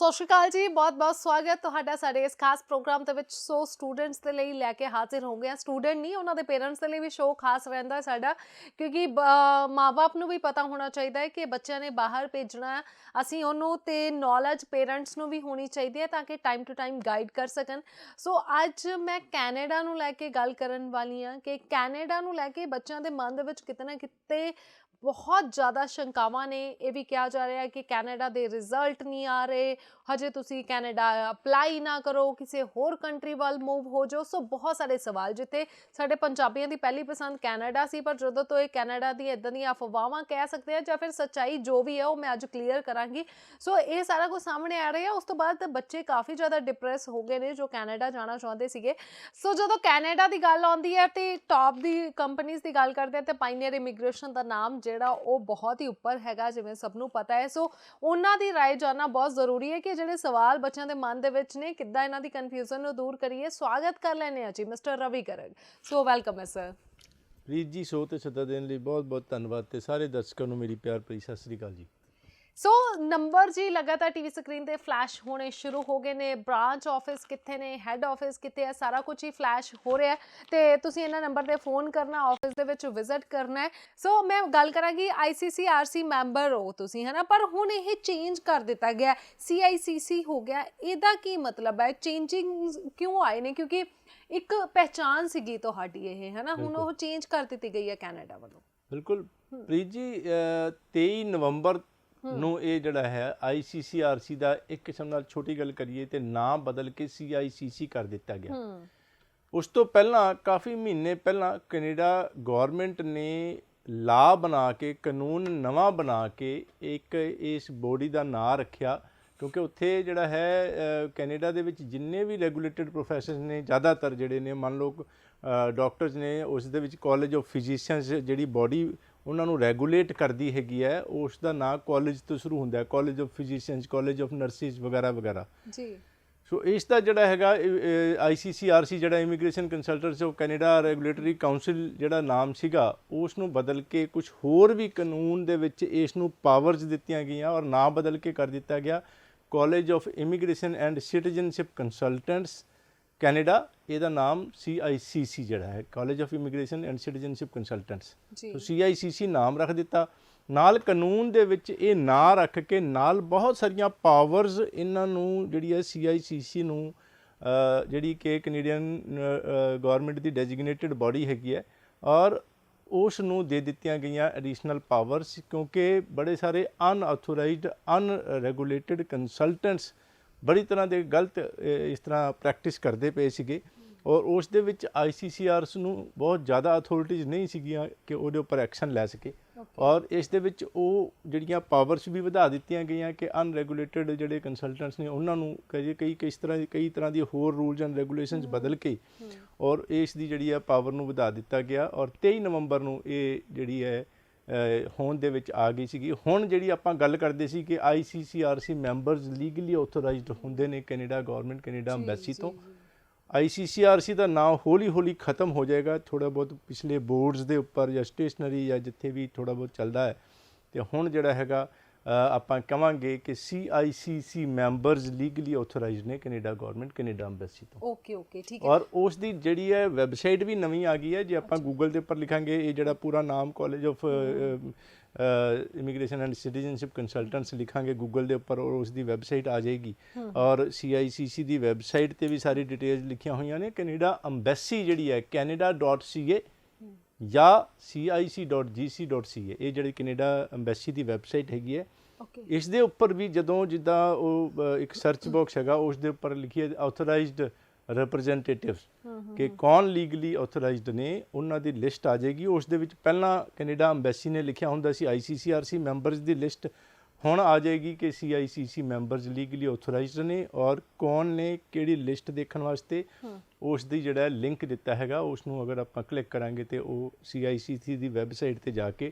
ਸਤਿ ਸ਼੍ਰੀ ਅਕਾਲ ਜੀ, ਬਹੁਤ-ਬਹੁਤ ਸਵਾਗਤ ਤੁਹਾਡਾ ਸਾਡੇ ਇਸ ਖਾਸ ਪ੍ਰੋਗਰਾਮ ਦੇ ਵਿੱਚ। ਸੋ ਸਟੂਡੈਂਟਸ ਦੇ ਲਈ ਲੈ ਕੇ ਹਾਜ਼ਰ ਹੋ ਗਏ ਹਾਂ। ਸਟੂਡੈਂਟ ਨਹੀਂ, ਉਹਨਾਂ ਦੇ ਪੇਰੈਂਟਸ ਦੇ ਲਈ ਵੀ ਸ਼ੋਅ ਖਾਸ ਰਹਿੰਦਾ ਸਾਡਾ, ਕਿਉਂਕਿ ਮਾਂ-ਬਾਪ ਨੂੰ ਵੀ ਪਤਾ ਹੋਣਾ ਚਾਹੀਦਾ ਹੈ ਕਿ ਬੱਚਿਆਂ ਨੇ ਬਾਹਰ ਭੇਜਣਾ ਹੈ, ਅਸੀਂ ਉਹਨੂੰ ਤੇ ਨੌਲੇਜ ਪੇਰੈਂਟਸ ਨੂੰ ਵੀ ਹੋਣੀ ਚਾਹੀਦੀ ਹੈ ਤਾਂ ਕਿ ਟਾਈਮ ਟੂ ਟਾਈਮ ਗਾਈਡ ਕਰ ਸਕਣ। ਸੋ ਅੱਜ ਮੈਂ ਕੈਨੇਡਾ ਨੂੰ ਲੈ ਕੇ ਗੱਲ ਕਰਨ ਵਾਲੀ ਹਾਂ ਕਿ ਕੈਨੇਡਾ ਨੂੰ ਲੈ ਕੇ ਬੱਚਿਆਂ ਦੇ ਮਨ ਦੇ ਵਿੱਚ ਕਿਤੇ ਨਾ ਕਿਤੇ ਬਹੁਤ ਜ਼ਿਆਦਾ ਸ਼ੰਕਾਵਾਂ ਨੇ। ਇਹ ਵੀ ਕਿਹਾ ਜਾ ਰਿਹਾ ਹੈ ਕਿ ਕੈਨੇਡਾ ਦੇ ਰਿਜ਼ਲਟ ਨਹੀਂ ਆ ਰਹੇ, ਹਜੇ ਤੁਸੀਂ ਕੈਨੇਡਾ ਅਪਲਾਈ ਨਾ ਕਰੋ, ਕਿਸੇ ਹੋਰ ਕੰਟਰੀ ਵੱਲ ਮੂਵ ਹੋ ਜਾਓ। ਸੋ ਬਹੁਤ ਸਾਰੇ ਸਵਾਲ, ਜਿੱਥੇ ਸਾਡੇ ਪੰਜਾਬੀਆਂ ਦੀ ਪਹਿਲੀ ਪਸੰਦ ਕੈਨੇਡਾ ਸੀ, ਪਰ ਜਦੋਂ ਤੋਂ ਇਹ ਕੈਨੇਡਾ ਦੀ ਇੱਦਾਂ ਦੀਆਂ ਅਫਵਾਹਾਂ ਕਹਿ ਸਕਦੇ ਆ ਜਾਂ ਫਿਰ ਸੱਚਾਈ ਜੋ ਵੀ ਹੈ ਉਹ ਮੈਂ ਅੱਜ ਕਲੀਅਰ ਕਰਾਂਗੀ। ਸੋ ਇਹ ਸਾਰਾ ਕੁਝ ਸਾਹਮਣੇ ਆ ਰਿਹਾ। ਉਸ ਤੋਂ ਬਾਅਦ ਬੱਚੇ ਕਾਫੀ ਜ਼ਿਆਦਾ ਡਿਪਰੈਸ ਹੋ ਗਏ ਨੇ ਜੋ ਕੈਨੇਡਾ ਜਾਣਾ ਚਾਹੁੰਦੇ ਸੀਗੇ। ਸੋ ਜਦੋਂ ਕੈਨੇਡਾ ਦੀ ਗੱਲ ਆਉਂਦੀ ਹੈ ਤੇ ਟੌਪ ਦੀ ਕੰਪਨੀਜ਼ ਦੀ ਗੱਲ ਕਰਦੇ ਆ ਤੇ ਪਾਇਨੀਅਰ ਇਮੀਗ੍ਰੇਸ਼ਨ ਦਾ ਨਾਮ ਜਿਹੜਾ ਉਹ ਬਹੁਤ ਹੀ ਉੱਪਰ ਹੈਗਾ, ਜਿਵੇਂ ਸਭ ਨੂੰ ਪਤਾ ਹੈ। ਸੋ ਉਹਨਾਂ ਦੀ ਰਾਏ ਜਾਨਣਾ ਬਹੁਤ ਜ਼ਰੂਰੀ ਹੈ ਕਿ ਜਿਹੜੇ ਸਵਾਲ ਬੱਚਿਆਂ ਦੇ ਮਨ ਦੇ ਵਿੱਚ ਨੇ, ਕਿੱਦਾਂ ਇਹਨਾਂ ਦੀ ਕਨਫਿਊਜ਼ਨ ਨੂੰ ਦੂਰ ਕਰੀਏ। ਸਵਾਗਤ ਕਰ ਲੈਂਦੇ ਹਾਂ ਜੀ ਮਿਸਟਰ ਰਵੀ ਗਰਗ। ਸੋ ਵੈਲਕਮ ਹੈ ਸਰ। ਪ੍ਰੀਤ ਜੀ, ਸ਼ੋਅ ਤੇ ਸੱਦਾ ਦੇਣ ਲਈ ਬਹੁਤ ਬਹੁਤ ਧੰਨਵਾਦ ਤੇ ਸਾਰੇ ਦਰਸ਼ਕਾਂ ਨੂੰ ਮੇਰੀ ਪਿਆਰ ਭਰੀ ਸਤਿ ਸ੍ਰੀ ਅਕਾਲ ਜੀ। ਸੋ ਨੰਬਰ ਜੀ ਲਗਾਤਾਰ ਟੀਵੀ ਸਕਰੀਨ ਤੇ ਫਲੈਸ਼ ਹੋਣੇ ਸ਼ੁਰੂ ਹੋ ਗਏ ਨੇ। ਬ੍ਰਾਂਚ ਆਫਿਸ ਕਿੱਥੇ ਨੇ, ਹੈੱਡ ਆਫਿਸ ਕਿੱਥੇ ਹੈ, ਸਾਰਾ ਕੁਝ ਹੀ ਫਲੈਸ਼ ਹੋ ਰਿਹਾ ਤੇ ਤੁਸੀਂ ਇਹਨਾਂ ਨੰਬਰ ਤੇ ਫੋਨ ਕਰਨਾ, ਆਫਿਸ ਦੇ ਵਿੱਚ ਵਿਜ਼ਿਟ ਕਰਨਾ ਹੈ। ਸੋ ਮੈਂ ਗੱਲ ਕਰਾਂਗੀ, ICCRC ਮੈਂਬਰ ਹੋ ਤੁਸੀਂ, ਹੈ ਨਾ, ਪਰ ਹੁਣ ਇਹ ਚੇਂਜ ਕਰ ਦਿੱਤਾ ਗਿਆ, CICC ਹੋ ਗਿਆ। ਇਹਦਾ ਕੀ ਮਤਲਬ ਹੈ? ਚੇਂਜਿੰਗ ਕਿਉਂ ਆਏ ਨੇ? ਕਿਉਂਕਿ ਇੱਕ ਪਹਿਚਾਨ ਸੀਗੀ ਤੁਹਾਡੀ ਇਹ, ਹੈ ਨਾ, ਹੁਣ ਉਹ ਚੇਂਜ ਕਰ ਦਿੱਤੀ ਗਈ ਹੈ ਕੈਨੇਡਾ ਵੱਲੋਂ। ਬਿਲਕੁਲ ਪ੍ਰੀਤ ਜੀ, 23 ਨਵੰਬਰ ਨੂੰ ਇਹ ਜਿਹੜਾ ਹੈ ICCRC ਦਾ ਇੱਕ ਕਿਸਮ ਨਾਲ ਛੋਟੀ ਗੱਲ ਕਰੀਏ ਤੇ ਨਾਮ ਬਦਲ ਕੇ CICC ਕਰ ਦਿੱਤਾ ਗਿਆ। ਉਸ ਤੋਂ ਪਹਿਲਾਂ ਕਾਫੀ ਮਹੀਨੇ ਪਹਿਲਾਂ ਕੈਨੇਡਾ ਗੌਰਮੈਂਟ ਨੇ ਲਾ ਬਣਾ ਕੇ, ਕਾਨੂੰਨ ਨਵਾਂ ਬਣਾ ਕੇ ਇੱਕ ਇਸ ਬੋਡੀ ਦਾ ਨਾਂ ਰੱਖਿਆ, ਕਿਉਂਕਿ ਉੱਥੇ ਜਿਹੜਾ ਹੈ ਕੈਨੇਡਾ ਦੇ ਵਿੱਚ ਜਿੰਨੇ ਵੀ ਰੈਗੂਲੇਟਡ ਪ੍ਰੋਫੈਸ਼ਨ ਨੇ, ਜ਼ਿਆਦਾਤਰ ਜਿਹੜੇ ਨੇ, ਮੰਨ ਲਓ ਡਾਕਟਰਸ ਨੇ, ਉਸ ਦੇ ਵਿੱਚ ਕਾਲਜ ਆਫ ਫਿਜ਼ੀਸ਼ੀਅਨਸ ਜਿਹੜੀ ਬੋਡੀ ਉਹਨਾਂ ਨੂੰ ਰੈਗੂਲੇਟ ਕਰਦੀ ਹੈਗੀ ਹੈ, ਉਸ ਦਾ ਨਾਂ ਕਾਲਜ ਤੋਂ ਸ਼ੁਰੂ ਹੁੰਦਾ ਹੈ, college of physicians, college of nurses ਵਗੈਰਾ ਵਗੈਰਾ ਜੀ। ਸੋ ਇਸ ਦਾ ਜਿਹੜਾ ਹੈਗਾ ICCRC ਜਿਹੜਾ immigration consultants of Canada regulatory council ਜਿਹੜਾ ਨਾਮ ਸੀਗਾ, ਉਸ ਨੂੰ ਬਦਲ ਕੇ ਕੁਝ ਹੋਰ ਵੀ ਕਾਨੂੰਨ ਦੇ ਵਿੱਚ ਇਸ ਨੂੰ ਪਾਵਰਸ ਦਿੱਤੀਆਂ ਗਈਆਂ ਔਰ ਨਾਂ ਬਦਲ ਕੇ ਕਰ ਦਿੱਤਾ ਗਿਆ college of immigration and citizenship consultants Canada. ਇਹਦਾ ਨਾਮ CICC ਜਿਹੜਾ ਹੈ, college of immigration and citizenship consultants. So CICC ਨਾਮ ਰੱਖ ਦਿੱਤਾ, ਨਾਲ ਕਾਨੂੰਨ ਦੇ ਵਿੱਚ ਇਹ ਨਾਂ ਰੱਖ ਕੇ ਨਾਲ ਬਹੁਤ ਸਾਰੀਆਂ ਪਾਵਰਸ ਇਹਨਾਂ ਨੂੰ ਜਿਹੜੀ ਹੈ CICC ਨੂੰ, ਜਿਹੜੀ ਕਿ ਕੈਨੇਡੀਅਨ ਗੌਰਮੈਂਟ ਦੀ ਡੈਜਿਗਨੇਟਿਡ ਬਾਡੀ ਹੈਗੀ ਹੈ, ਔਰ ਉਸ ਨੂੰ ਦੇ ਦਿੱਤੀਆਂ ਗਈਆਂ ਐਡੀਸ਼ਨਲ ਪਾਵਰਸ, ਕਿਉਂਕਿ ਬੜੇ ਸਾਰੇ ਅਨਆਥੋਰਾਈਜ਼ਡ ਅਨਰੈਗੂਲੇਟਡ ਕੰਸਲਟੈਂਟਸ ਬੜੀ ਤਰ੍ਹਾਂ ਦੇ ਗਲਤ ਇਸ ਤਰ੍ਹਾਂ ਪ੍ਰੈਕਟਿਸ ਕਰਦੇ ਪਏ ਸੀਗੇ, ਔਰ ਉਸ ਦੇ ਵਿੱਚ ICCRC ਨੂੰ ਬਹੁਤ ਜ਼ਿਆਦਾ ਅਥੋਰਿਟੀਜ਼ ਨਹੀਂ ਸੀਗੀਆਂ ਕਿ ਉਹਦੇ ਉੱਪਰ ਐਕਸ਼ਨ ਲੈ ਸਕੇ। ਔਰ ਇਸ ਦੇ ਵਿੱਚ ਉਹ ਜਿਹੜੀਆਂ ਪਾਵਰਸ ਵੀ ਵਧਾ ਦਿੱਤੀਆਂ ਗਈਆਂ ਕਿ ਅਨਰੈਗੂਲੇਟਡ ਜਿਹੜੇ ਕੰਸਲਟੈਂਟਸ ਨੇ ਉਹਨਾਂ ਨੂੰ ਕਈ ਤਰ੍ਹਾਂ ਦੀ ਹੋਰ ਰੂਲਸ ਐਂਡ ਰੈਗੂਲੇਸ਼ਨਸ ਬਦਲ ਕੇ ਔਰ ਇਸ ਦੀ ਜਿਹੜੀ ਹੈ ਪਾਵਰ ਨੂੰ ਵਧਾ ਦਿੱਤਾ ਗਿਆ। ਔਰ 23 ਨਵੰਬਰ ਨੂੰ ਇਹ ਜਿਹੜੀ ਹੈ ਹੋਂਦ ਦੇ ਵਿੱਚ ਆ ਗਈ ਸੀਗੀ। ਹੁਣ ਜਿਹੜੀ ਆਪਾਂ ਗੱਲ ਕਰਦੇ ਸੀ ਕਿ ICCRC ਮੈਂਬਰਸ ਲੀਗਲੀ ਆਥੋਰਾਈਜ਼ਡ ਹੁੰਦੇ ਨੇ ਕੈਨੇਡਾ ਗੌਰਮੈਂਟ, ਕੈਨੇਡਾ ਅੰਬੈਸੀ ਤੋਂ। ICCRC ਦਾ ਨਾਮ ਹੌਲੀ ਹੌਲੀ ਖ਼ਤਮ ਹੋ ਜਾਏਗਾ, ਥੋੜ੍ਹਾ ਬਹੁਤ ਪਿਛਲੇ ਬੋਰਡਸ ਦੇ ਉੱਪਰ ਜਾਂ ਸਟੇਸ਼ਨਰੀ ਜਾਂ ਜਿੱਥੇ ਵੀ ਥੋੜ੍ਹਾ ਬਹੁਤ ਚੱਲਦਾ ਹੈ, ਅਤੇ ਹੁਣ ਜਿਹੜਾ ਹੈਗਾ ਆਪਾਂ ਕਹਾਂਗੇ ਕਿ CICC ਮੈਂਬਰਸ ਲੀਗਲੀ ਆਥੋਰਾਈਜ਼ਡ ਨੇ ਕੈਨੇਡਾ ਗੌਰਮੈਂਟ, ਕੈਨੇਡਾ ਅੰਬੈਸੀ ਤੋਂ। ਓਕੇ ਠੀਕ ਹੈ। ਔਰ ਉਸ ਦੀ ਜਿਹੜੀ ਹੈ ਵੈਬਸਾਈਟ ਵੀ ਨਵੀਂ ਆ ਗਈ ਹੈ। ਜੇ ਆਪਾਂ ਗੂਗਲ ਦੇ ਉੱਪਰ ਲਿਖਾਂਗੇ ਇਹ ਜਿਹੜਾ ਪੂਰਾ ਨਾਮ college of immigration and citizenship consultants ਲਿਖਾਂਗੇ ਗੂਗਲ ਦੇ ਉੱਪਰ, ਔਰ ਉਸ ਦੀ ਵੈਬਸਾਈਟ ਆ ਜਾਏਗੀ। ਔਰ CICC ਦੀ ਵੈਬਸਾਈਟ 'ਤੇ ਵੀ ਸਾਰੀ ਡਿਟੇਲਸ ਲਿਖੀਆਂ ਹੋਈਆਂ ਨੇ। ਕੈਨੇਡਾ ਅੰਬੈਸੀ ਜਿਹੜੀ ਹੈ canada.ca ਜਾਂ cic.gc.ca, ਇਹ ਜਿਹੜੀ ਕੈਨੇਡਾ ਅੰਬੈਸੀ ਦੀ ਵੈਬਸਾਈਟ ਹੈਗੀ ਹੈ। ਇਸ ਦੇ ਉੱਪਰ ਵੀ ਜਦੋਂ ਜਿੱਦਾਂ ਉਹ ਇੱਕ ਸਰਚ ਬਾਕਸ ਹੈਗਾ, ਉਸ ਦੇ ਉੱਪਰ ਲਿਖੀਏ ਆਥੋਰਾਈਜ਼ਡ ਰਿਪਰੈਜ਼ੈਂਟੇਟਿਵਸ ਕਿ ਕੌਣ ਲੀਗਲੀ ਆਥੋਰਾਈਜ਼ਡ ਨੇ, ਉਹਨਾਂ ਦੀ ਲਿਸਟ ਆ ਜਾਏਗੀ। ਉਸ ਦੇ ਵਿੱਚ ਪਹਿਲਾਂ ਕੈਨੇਡਾ ਅੰਬੈਸੀ ਨੇ ਲਿਖਿਆ ਹੁੰਦਾ ਸੀ ICCRC ਮੈਂਬਰਸ ਦੀ ਲਿਸਟ, ਹੁਣ ਆ ਜਾਏਗੀ ਕਿ CICC ਮੈਂਬਰਸ ਲੀਗਲੀ ਆਥੋਰਾਈਜ਼ਡ ਨੇ, ਔਰ ਕੌਣ ਨੇ, ਕਿਹੜੀ ਲਿਸਟ ਦੇਖਣ ਵਾਸਤੇ ਉਸ ਦੀ ਜਿਹੜਾ ਲਿੰਕ ਦਿੱਤਾ ਹੈਗਾ, ਉਸ ਨੂੰ ਅਗਰ ਆਪਾਂ ਕਲਿੱਕ ਕਰਾਂਗੇ ਤੇ ਉਹ CICC ਦੀ ਵੈਬਸਾਈਟ 'ਤੇ ਜਾ ਕੇ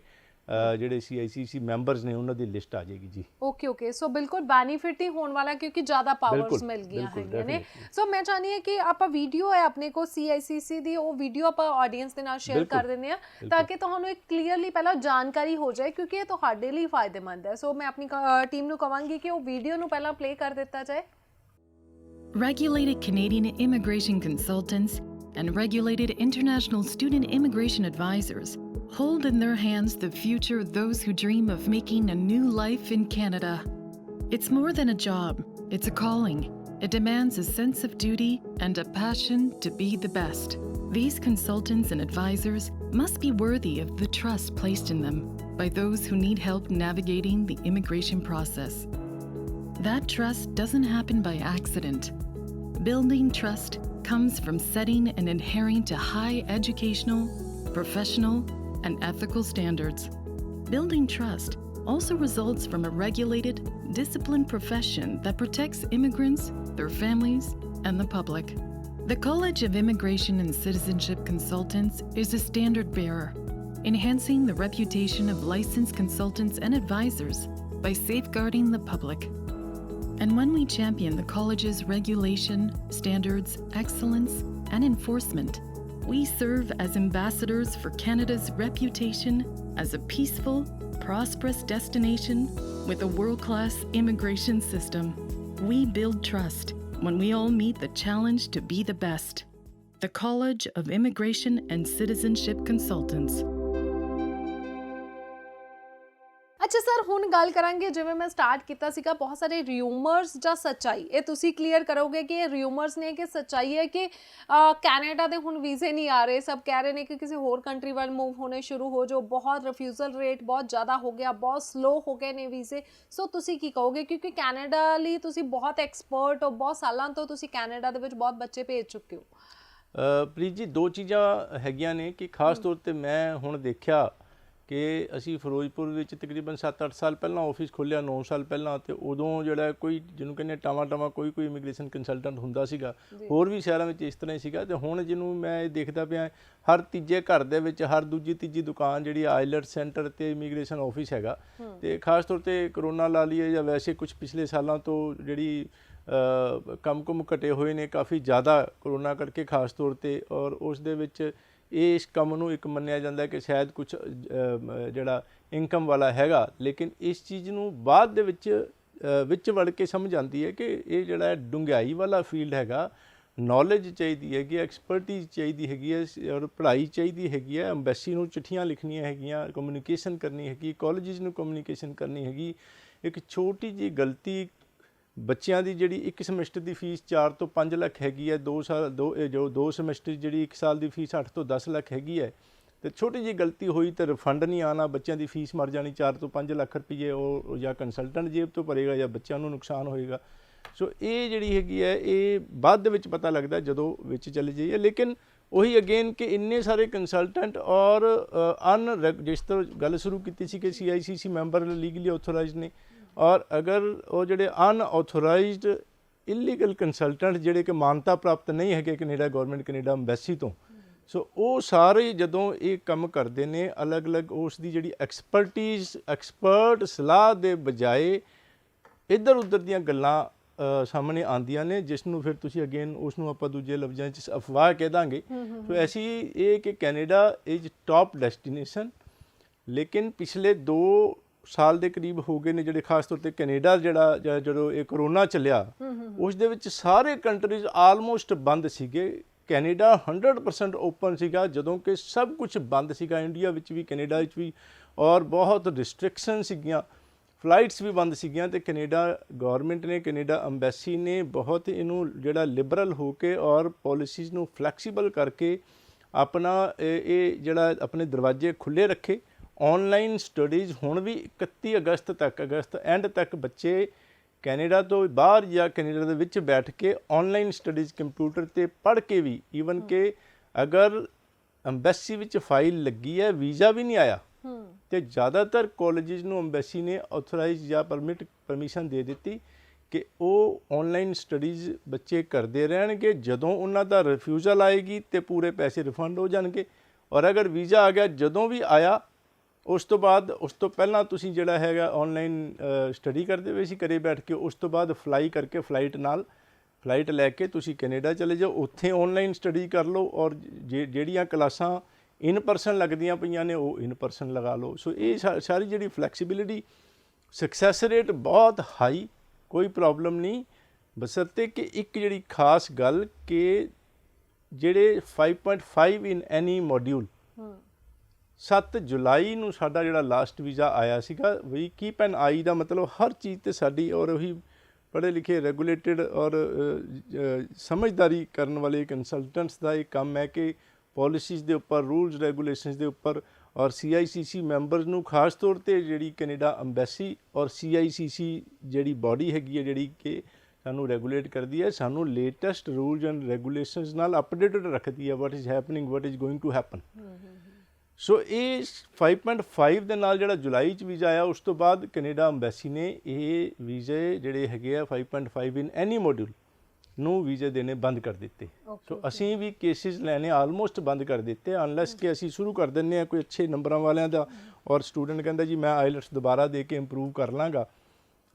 ਜਿਹੜੇ CICC ਮੈਂਬਰਸ ਨੇ ਉਹਨਾਂ ਦੀ ਲਿਸਟ ਆ ਜਾਏਗੀ ਜੀ। ਓਕੇ ਸੋ ਬਿਲਕੁਲ ਬੈਨੀਫਿਟ ਹੀ ਹੋਣ ਵਾਲਾ ਕਿਉਂਕਿ ਜ਼ਿਆਦਾ ਪਾਵਰਸ ਮਿਲ ਗਈਆਂ ਹੈਗੀਆਂ ਨੇ। ਸੋ ਮੈਂ ਚਾਹੁੰਦੀ ਹਾਂ ਕਿ ਆਪਾਂ ਵੀਡੀਓ ਹੈ ਆਪਣੇ ਕੋਲ CICC ਦੀ, ਉਹ ਵੀਡੀਓ ਆਪਾਂ ਆਡੀਅנס ਦੇ ਨਾਲ ਸ਼ੇਅਰ ਕਰ ਦਿੰਦੇ ਆ ਤਾਂ ਕਿ ਤੁਹਾਨੂੰ ਇੱਕ ਕਲੀਅਰਲੀ ਪਹਿਲਾਂ ਜਾਣਕਾਰੀ ਹੋ ਜਾਏ, ਕਿਉਂਕਿ ਇਹ ਤੁਹਾਡੇ ਲਈ ਫਾਇਦੇਮੰਦ ਹੈ। ਸੋ ਮੈਂ ਆਪਣੀ ਟੀਮ ਨੂੰ ਕਹਾਂਗੀ ਕਿ ਉਹ ਵੀਡੀਓ ਨੂੰ ਪਹਿਲਾਂ ਪਲੇ ਕਰ ਦਿੱਤਾ ਜਾਏ। Regulated Canadian immigration consultants and regulated international student immigration advisors hold in their hands the future of those who dream of making a new life in Canada. It's more than a job, it's a calling. It demands a sense of duty and a passion to be the best. These consultants and advisors must be worthy of the trust placed in them by those who need help navigating the immigration process. That trust doesn't happen by accident. Building trust comes from setting and adhering to high educational, professional, and ethical standards. Building trust also results from a regulated, disciplined profession that protects immigrants, their families, and the public. The College of Immigration and Citizenship Consultants is a standard bearer, enhancing the reputation of licensed consultants and advisors by safeguarding the public. And when we champion the college's regulation, standards, excellence, and enforcement, we serve as ambassadors for Canada's reputation as a peaceful, prosperous destination with a world-class immigration system. We build trust when we all meet the challenge to be the best. The College of Immigration and Citizenship Consultants. ਅੱਛਾ sir, ਹੁਣ ਗੱਲ ਕਰਾਂਗੇ ਜਿਵੇਂ ਮੈਂ start ਕੀਤਾ ਸੀਗਾ, ਬਹੁਤ ਸਾਰੇ ਰਿਊਮਰਸ ਜਾਂ ਸੱਚਾਈ, ਇਹ ਤੁਸੀਂ ਕਲੀਅਰ ਕਰੋਗੇ ਕਿ ਇਹ ਰਿਊਮਰਸ ਨੇ ਕਿ ਸੱਚਾਈ ਹੈ ਕਿ ਕੈਨੇਡਾ ਦੇ ਹੁਣ ਵੀਜ਼ੇ ਨਹੀਂ ਆ ਰਹੇ, ਸਭ ਕਹਿ ਰਹੇ ਨੇ ਕਿ ਕਿਸੇ ਹੋਰ ਕੰਟਰੀ ਵੱਲ ਮੂਵ ਹੋਣੇ ਸ਼ੁਰੂ ਹੋ ਜਾਓ, ਬਹੁਤ ਰਿਫਿਊਜ਼ਲ ਰੇਟ ਬਹੁਤ ਜ਼ਿਆਦਾ ਹੋ ਗਿਆ, ਬਹੁਤ ਸਲੋ ਹੋ ਗਏ ਨੇ ਵੀਜ਼ੇ। ਸੋ ਤੁਸੀਂ ਕੀ ਕਹੋਗੇ, ਕਿਉਂਕਿ ਕੈਨੇਡਾ ਲਈ ਤੁਸੀਂ ਬਹੁਤ ਐਕਸਪਰਟ ਹੋ, ਬਹੁਤ ਸਾਲਾਂ ਤੋਂ ਤੁਸੀਂ ਕੈਨੇਡਾ ਦੇ ਵਿੱਚ ਬਹੁਤ ਬੱਚੇ ਭੇਜ ਚੁੱਕੇ ਹੋ। ਪ੍ਰੀਤ ਜੀ, ਦੋ ਚੀਜ਼ਾਂ ਹੈਗੀਆਂ ਨੇ ਕਿ ਖਾਸ ਤੌਰ 'ਤੇ ਮੈਂ ਹੁਣ ਦੇਖਿਆ ਕਿ ਅਸੀਂ ਫਿਰੋਜ਼ਪੁਰ ਵਿੱਚ ਤਕਰੀਬਨ 7-8 ਸਾਲ ਪਹਿਲਾਂ ਆਫਿਸ ਖੋਲ੍ਹਿਆ, 9 ਸਾਲ ਪਹਿਲਾਂ, ਅਤੇ ਉਦੋਂ ਜਿਹੜਾ ਕੋਈ ਜਿਹਨੂੰ ਕਹਿੰਦੇ ਟਾਵਾਂ ਕੋਈ ਇਮੀਗ੍ਰੇਸ਼ਨ ਕੰਸਲਟੈਂਟ ਹੁੰਦਾ ਸੀਗਾ, ਹੋਰ ਵੀ ਸ਼ਹਿਰਾਂ ਵਿੱਚ ਇਸ ਤਰ੍ਹਾਂ ਹੀ ਸੀਗਾ। ਅਤੇ ਹੁਣ ਜਿਹਨੂੰ ਮੈਂ ਇਹ ਦੇਖਦਾ ਪਿਆ, ਹਰ ਤੀਜੇ ਘਰ ਦੇ ਵਿੱਚ, ਹਰ ਦੂਜੀ ਤੀਜੀ ਦੁਕਾਨ ਜਿਹੜੀ ਆਈਲੈਟ ਸੈਂਟਰ ਅਤੇ ਇਮੀਗ੍ਰੇਸ਼ਨ ਆਫਿਸ ਹੈਗਾ। ਅਤੇ ਖਾਸ ਤੌਰ 'ਤੇ ਕਰੋਨਾ ਲਾ ਲਈਏ ਜਾਂ ਵੈਸੇ ਕੁਛ ਪਿਛਲੇ ਸਾਲਾਂ ਤੋਂ ਜਿਹੜੀ ਕੰਮ ਘਟੇ ਹੋਏ ਨੇ ਕਾਫੀ ਜ਼ਿਆਦਾ ਕਰੋਨਾ ਕਰਕੇ ਖਾਸ ਤੌਰ 'ਤੇ, ਔਰ ਉਸ ਦੇ ਵਿੱਚ ਇਸ ਕੰਮ ਨੂੰ ਇੱਕ ਮੰਨਿਆ ਜਾਂਦਾ ਕਿ ਸ਼ਾਇਦ ਕੁਛ ਜਿਹੜਾ ਇਨਕਮ ਵਾਲਾ ਹੈਗਾ, ਲੇਕਿਨ ਇਸ ਚੀਜ਼ ਨੂੰ ਬਾਅਦ ਦੇ ਵਿੱਚ ਵੜ ਕੇ ਸਮਝ ਆਉਂਦੀ ਹੈ ਕਿ ਇਹ ਜਿਹੜਾ ਡੂੰਘਾਈ ਵਾਲਾ ਫੀਲਡ ਹੈਗਾ, ਨੌਲੇਜ ਚਾਹੀਦੀ ਹੈਗੀ, ਐਕਸਪਰਟੀਜ਼ ਚਾਹੀਦੀ ਹੈਗੀ ਹੈ, ਔਰ ਪੜ੍ਹਾਈ ਚਾਹੀਦੀ ਹੈਗੀ ਹੈ। ਅੰਬੈਸੀ ਨੂੰ ਚਿੱਠੀਆਂ ਲਿਖਣੀਆਂ ਹੈਗੀਆਂ, ਕਮਿਊਨੀਕੇਸ਼ਨ ਕਰਨੀ ਹੈਗੀ, ਕਾਲਜਿਸ ਨੂੰ ਕਮਿਊਨੀਕੇਸ਼ਨ ਕਰਨੀ ਹੈਗੀ। ਇੱਕ ਛੋਟੀ ਜਿਹੀ ਗਲਤੀ, ਬੱਚਿਆਂ ਦੀ ਜਿਹੜੀ ਇੱਕ ਸਮੈਸਟਰ ਦੀ ਫੀਸ 4 ਤੋਂ 5 ਲੱਖ ਹੈਗੀ ਹੈ, ਦੋ ਸਮੈਸਟਰ ਜਿਹੜੀ 1 ਸਾਲ ਦੀ ਫੀਸ 8 ਤੋਂ 10 ਲੱਖ ਹੈਗੀ ਹੈ, ਅਤੇ ਛੋਟੀ ਜਿਹੀ ਗਲਤੀ ਹੋਈ ਤਾਂ ਰਿਫੰਡ ਨਹੀਂ ਆਉਣਾ, ਬੱਚਿਆਂ ਦੀ ਫੀਸ ਮਰ ਜਾਣੀ 4 ਤੋਂ 5 ਲੱਖ ਰੁਪਈਏ, ਉਹ ਜਾਂ ਕੰਸਲਟੈਂਟ ਜੇਬ ਤੋਂ ਭਰੇਗਾ ਜਾਂ ਬੱਚਿਆਂ ਨੂੰ ਨੁਕਸਾਨ ਹੋਏਗਾ। ਸੋ ਇਹ ਜਿਹੜੀ ਹੈਗੀ ਹੈ, ਇਹ ਬਾਅਦ ਦੇ ਵਿੱਚ ਪਤਾ ਲੱਗਦਾ ਜਦੋਂ ਵਿੱਚ ਚਲੇ ਜਾਈਏ। ਲੇਕਿਨ ਉਹੀ ਅਗੇਨ ਕਿ ਇੰਨੇ ਸਾਰੇ ਕੰਸਲਟੈਂਟ ਔਰ ਜਿਸ ਤਰ੍ਹਾਂ ਗੱਲ ਸ਼ੁਰੂ ਕੀਤੀ ਸੀ ਕਿ CICC ਮੈਂਬਰ ਲੀਗਲੀ ਆਥੋਰਾਈਜ਼ਡ ਨੇ, ਔਰ ਅਗਰ ਉਹ ਜਿਹੜੇ ਅਨਆਥੋਰਾਈਜ਼ਡ ਇਲੀਗਲ ਕੰਸਲਟੈਂਟ ਜਿਹੜੇ ਕਿ ਮਾਨਤਾ ਪ੍ਰਾਪਤ ਨਹੀਂ ਹੈਗੇ ਕੈਨੇਡਾ ਗੌਰਮੈਂਟ, ਕੈਨੇਡਾ ਅੰਬੈਸੀ ਤੋਂ, ਸੋ ਉਹ ਸਾਰੇ ਜਦੋਂ ਇਹ ਕੰਮ ਕਰਦੇ ਨੇ, ਅਲੱਗ-ਅਲੱਗ ਉਸ ਦੀ ਜਿਹੜੀ ਐਕਸਪਰਟ ਸਲਾਹ ਦੇ ਬਜਾਏ ਇੱਧਰ ਉੱਧਰ ਦੀਆਂ ਗੱਲਾਂ ਸਾਹਮਣੇ ਆਉਂਦੀਆਂ ਨੇ, ਜਿਸ ਨੂੰ ਫਿਰ ਤੁਸੀਂ ਅਗੇਨ ਉਸ ਨੂੰ ਆਪਾਂ ਦੂਜੇ ਲਫ਼ਜ਼ਾਂ 'ਚ ਅਫਵਾਹ ਕਹਿ ਦਾਂਗੇ। ਸੋ ਐਸੀ ਇਹ ਕਿ ਕੈਨੇਡਾ ਇਜ਼ ਟੌਪ ਡੈਸਟੀਨੇਸ਼ਨ, ਲੇਕਿਨ ਪਿਛਲੇ 2 ਸਾਲ ਦੇ ਕਰੀਬ ਹੋ ਗਏ ਨੇ ਜਿਹੜੇ ਖਾਸ ਤੌਰ 'ਤੇ ਕੈਨੇਡਾ ਜਿਹੜਾ ਜਦੋਂ ਇਹ ਕਰੋਨਾ ਚੱਲਿਆ, ਉਸ ਦੇ ਵਿੱਚ ਸਾਰੇ ਕੰਟਰੀਜ਼ ਆਲਮੋਸਟ ਬੰਦ ਸੀਗੇ। ਕੈਨੇਡਾ 100% ਓਪਨ ਸੀਗਾ, ਜਦੋਂ ਕਿ ਸਭ ਕੁਛ ਬੰਦ ਸੀਗਾ, ਇੰਡੀਆ ਵਿੱਚ ਵੀ ਕੈਨੇਡਾ ਵਿੱਚ ਵੀ, ਔਰ ਬਹੁਤ ਰਿਸਟ੍ਰਿਕਸ਼ਨ ਸੀਗੀਆਂ, ਫਲਾਈਟਸ ਵੀ ਬੰਦ ਸੀਗੀਆਂ। ਅਤੇ ਕੈਨੇਡਾ ਗੌਰਮੈਂਟ ਨੇ, ਕੈਨੇਡਾ ਅੰਬੈਸੀ ਨੇ ਬਹੁਤ ਇਹਨੂੰ ਜਿਹੜਾ ਲਿਬਰਲ ਹੋ ਕੇ ਔਰ ਪੋਲਿਸੀਜ਼ ਨੂੰ ਫਲੈਕਸੀਬਲ ਕਰਕੇ ਆਪਣਾ ਇਹ ਜਿਹੜਾ ਆਪਣੇ ਦਰਵਾਜ਼ੇ ਖੁੱਲ੍ਹੇ ਰੱਖੇ। ਔਨਲਾਈਨ ਸਟੱਡੀਜ਼ ਹੁਣ ਵੀ 31 ਅਗਸਤ ਐਂਡ ਤੱਕ ਬੱਚੇ ਕੈਨੇਡਾ ਤੋਂ ਬਾਹਰ ਜਾਂ ਕੈਨੇਡਾ ਦੇ ਵਿੱਚ ਬੈਠ ਕੇ ਔਨਲਾਈਨ ਸਟੱਡੀਜ਼ ਕੰਪਿਊਟਰ 'ਤੇ ਪੜ੍ਹ ਕੇ ਵੀ, ਈਵਨ ਕਿ ਅਗਰ ਅੰਬੈਸੀ ਵਿੱਚ ਫਾਈਲ ਲੱਗੀ ਹੈ, ਵੀਜ਼ਾ ਵੀ ਨਹੀਂ ਆਇਆ, ਅਤੇ ਜ਼ਿਆਦਾਤਰ ਕਾਲਜਿਸ ਨੂੰ ਅੰਬੈਸੀ ਨੇ ਆਥੋਰਾਈਜ਼ ਜਾਂ ਪਰਮਿਸ਼ਨ ਦੇ ਦਿੱਤੀ ਕਿ ਉਹ ਔਨਲਾਈਨ ਸਟੱਡੀਜ਼ ਬੱਚੇ ਕਰਦੇ ਰਹਿਣਗੇ। ਜਦੋਂ ਉਹਨਾਂ ਦਾ ਰਿਫਿਊਜ਼ਲ ਆਏਗੀ ਤਾਂ ਪੂਰੇ ਪੈਸੇ ਰਿਫੰਡ ਹੋ ਜਾਣਗੇ, ਔਰ ਅਗਰ ਵੀਜ਼ਾ ਆ ਗਿਆ, ਜਦੋਂ ਵੀ ਆਇਆ ਉਸ ਤੋਂ ਬਾਅਦ ਉਸ ਤੋਂ ਪਹਿਲਾਂ ਤੁਸੀਂ ਜਿਹੜਾ ਹੈਗਾ ਆਨਲਾਈਨ ਸਟੱਡੀ ਕਰਦੇ ਹੋਏ ਸੀ ਘਰੇ ਬੈਠ ਕੇ, ਉਸ ਤੋਂ ਬਾਅਦ ਫਲਾਈ ਕਰਕੇ ਫਲਾਈਟ ਲੈ ਕੇ ਤੁਸੀਂ ਕੈਨੇਡਾ ਚਲੇ ਜਾਓ, ਉੱਥੇ ਆਨਲਾਈਨ ਸਟੱਡੀ ਕਰ ਲਓ, ਔਰ ਜਿਹੜੀਆਂ ਕਲਾਸਾਂ ਇਨ ਪਰਸਨ ਲੱਗਦੀਆਂ ਪਈਆਂ ਨੇ ਉਹ ਇਨ ਪਰਸਨ ਲਗਾ ਲਓ। ਸੋ ਇਹ ਸਾਰੀ ਜਿਹੜੀ ਫਲੈਕਸੀਬਿਲਿਟੀ, ਸਕਸੈਸ ਰੇਟ ਬਹੁਤ ਹਾਈ, ਕੋਈ ਪ੍ਰੋਬਲਮ ਨਹੀਂ, ਬਸ਼ਰਤੇ ਕਿ ਇੱਕ ਜਿਹੜੀ ਖਾਸ ਗੱਲ ਕਿ ਜਿਹੜੇ 5.5 ਇਨ ਐਨੀ ਮੋਡਿਊਲ 7 ਜੁਲਾਈ ਨੂੰ ਸਾਡਾ ਜਿਹੜਾ ਲਾਸਟ ਵੀਜ਼ਾ ਆਇਆ ਸੀਗਾ, ਵੀ ਕੀਪ ਐਨ ਆਈ ਦਾ ਮਤਲਬ ਹਰ ਚੀਜ਼ ਤੇ ਸਾਡੀ, ਔਰ ਉਹੀ ਪੜ੍ਹੇ ਲਿਖੇ ਰੈਗੂਲੇਟਡ ਔਰ ਸਮਝਦਾਰੀ ਕਰਨ ਵਾਲੇ ਕੰਸਲਟੈਂਟਸ ਦਾ ਇਹ ਕੰਮ ਹੈ ਕਿ ਪਾਲਿਸੀਜ਼ ਦੇ ਉੱਪਰ, ਰੂਲਸ ਰੈਗੂਲੇਸ਼ਨਸ ਦੇ ਉੱਪਰ, ਔਰ CICC ਮੈਂਬਰਸ ਨੂੰ ਖਾਸ ਤੌਰ 'ਤੇ ਜਿਹੜੀ ਕੈਨੇਡਾ ਅੰਬੈਸੀ ਔਰ CICC ਜਿਹੜੀ ਬਾਡੀ ਹੈਗੀ ਹੈ ਜਿਹੜੀ ਕਿ ਸਾਨੂੰ ਰੈਗੂਲੇਟ ਕਰਦੀ ਹੈ, ਸਾਨੂੰ ਲੇਟੈਸਟ ਰੂਲਸ ਐਂਡ ਰੈਗੂਲੇਸ਼ਨਸ ਨਾਲ ਅਪਡੇਟਡ ਰੱਖਦੀ ਹੈ, what is happening, what is going to happen. So ਇਹ 5.5 ਦੇ ਨਾਲ ਜਿਹੜਾ ਜੁਲਾਈ 'ਚ ਵੀਜ਼ਾ ਆਇਆ, ਉਸ ਤੋਂ ਬਾਅਦ ਕੈਨੇਡਾ ਅੰਬੈਸੀ ਨੇ ਇਹ ਵੀਜ਼ੇ ਜਿਹੜੇ ਹੈਗੇ ਆ 5.5 ਇਨ ਐਨੀ ਮੋਡਿਊਲ ਨੂੰ ਵੀਜ਼ੇ ਦੇਣੇ ਬੰਦ ਕਰ ਦਿੱਤੇ। ਸੋ ਅਸੀਂ ਵੀ ਕੇਸਿਸ ਲੈਣੇ ਆਲਮੋਸਟ ਬੰਦ ਕਰ ਦਿੱਤੇ, ਅਨਲੈਸ ਕਿ ਅਸੀਂ ਸ਼ੁਰੂ ਕਰ ਦਿੰਦੇ ਹਾਂ ਕੋਈ ਅੱਛੇ ਨੰਬਰਾਂ ਵਾਲਿਆਂ ਦਾ, ਔਰ ਸਟੂਡੈਂਟ ਕਹਿੰਦਾ ਜੀ ਮੈਂ ਆਈਲੈਟਸ ਦੁਬਾਰਾ ਦੇ ਕੇ ਇੰਪਰੂਵ ਕਰ ਲਾਂਗਾ,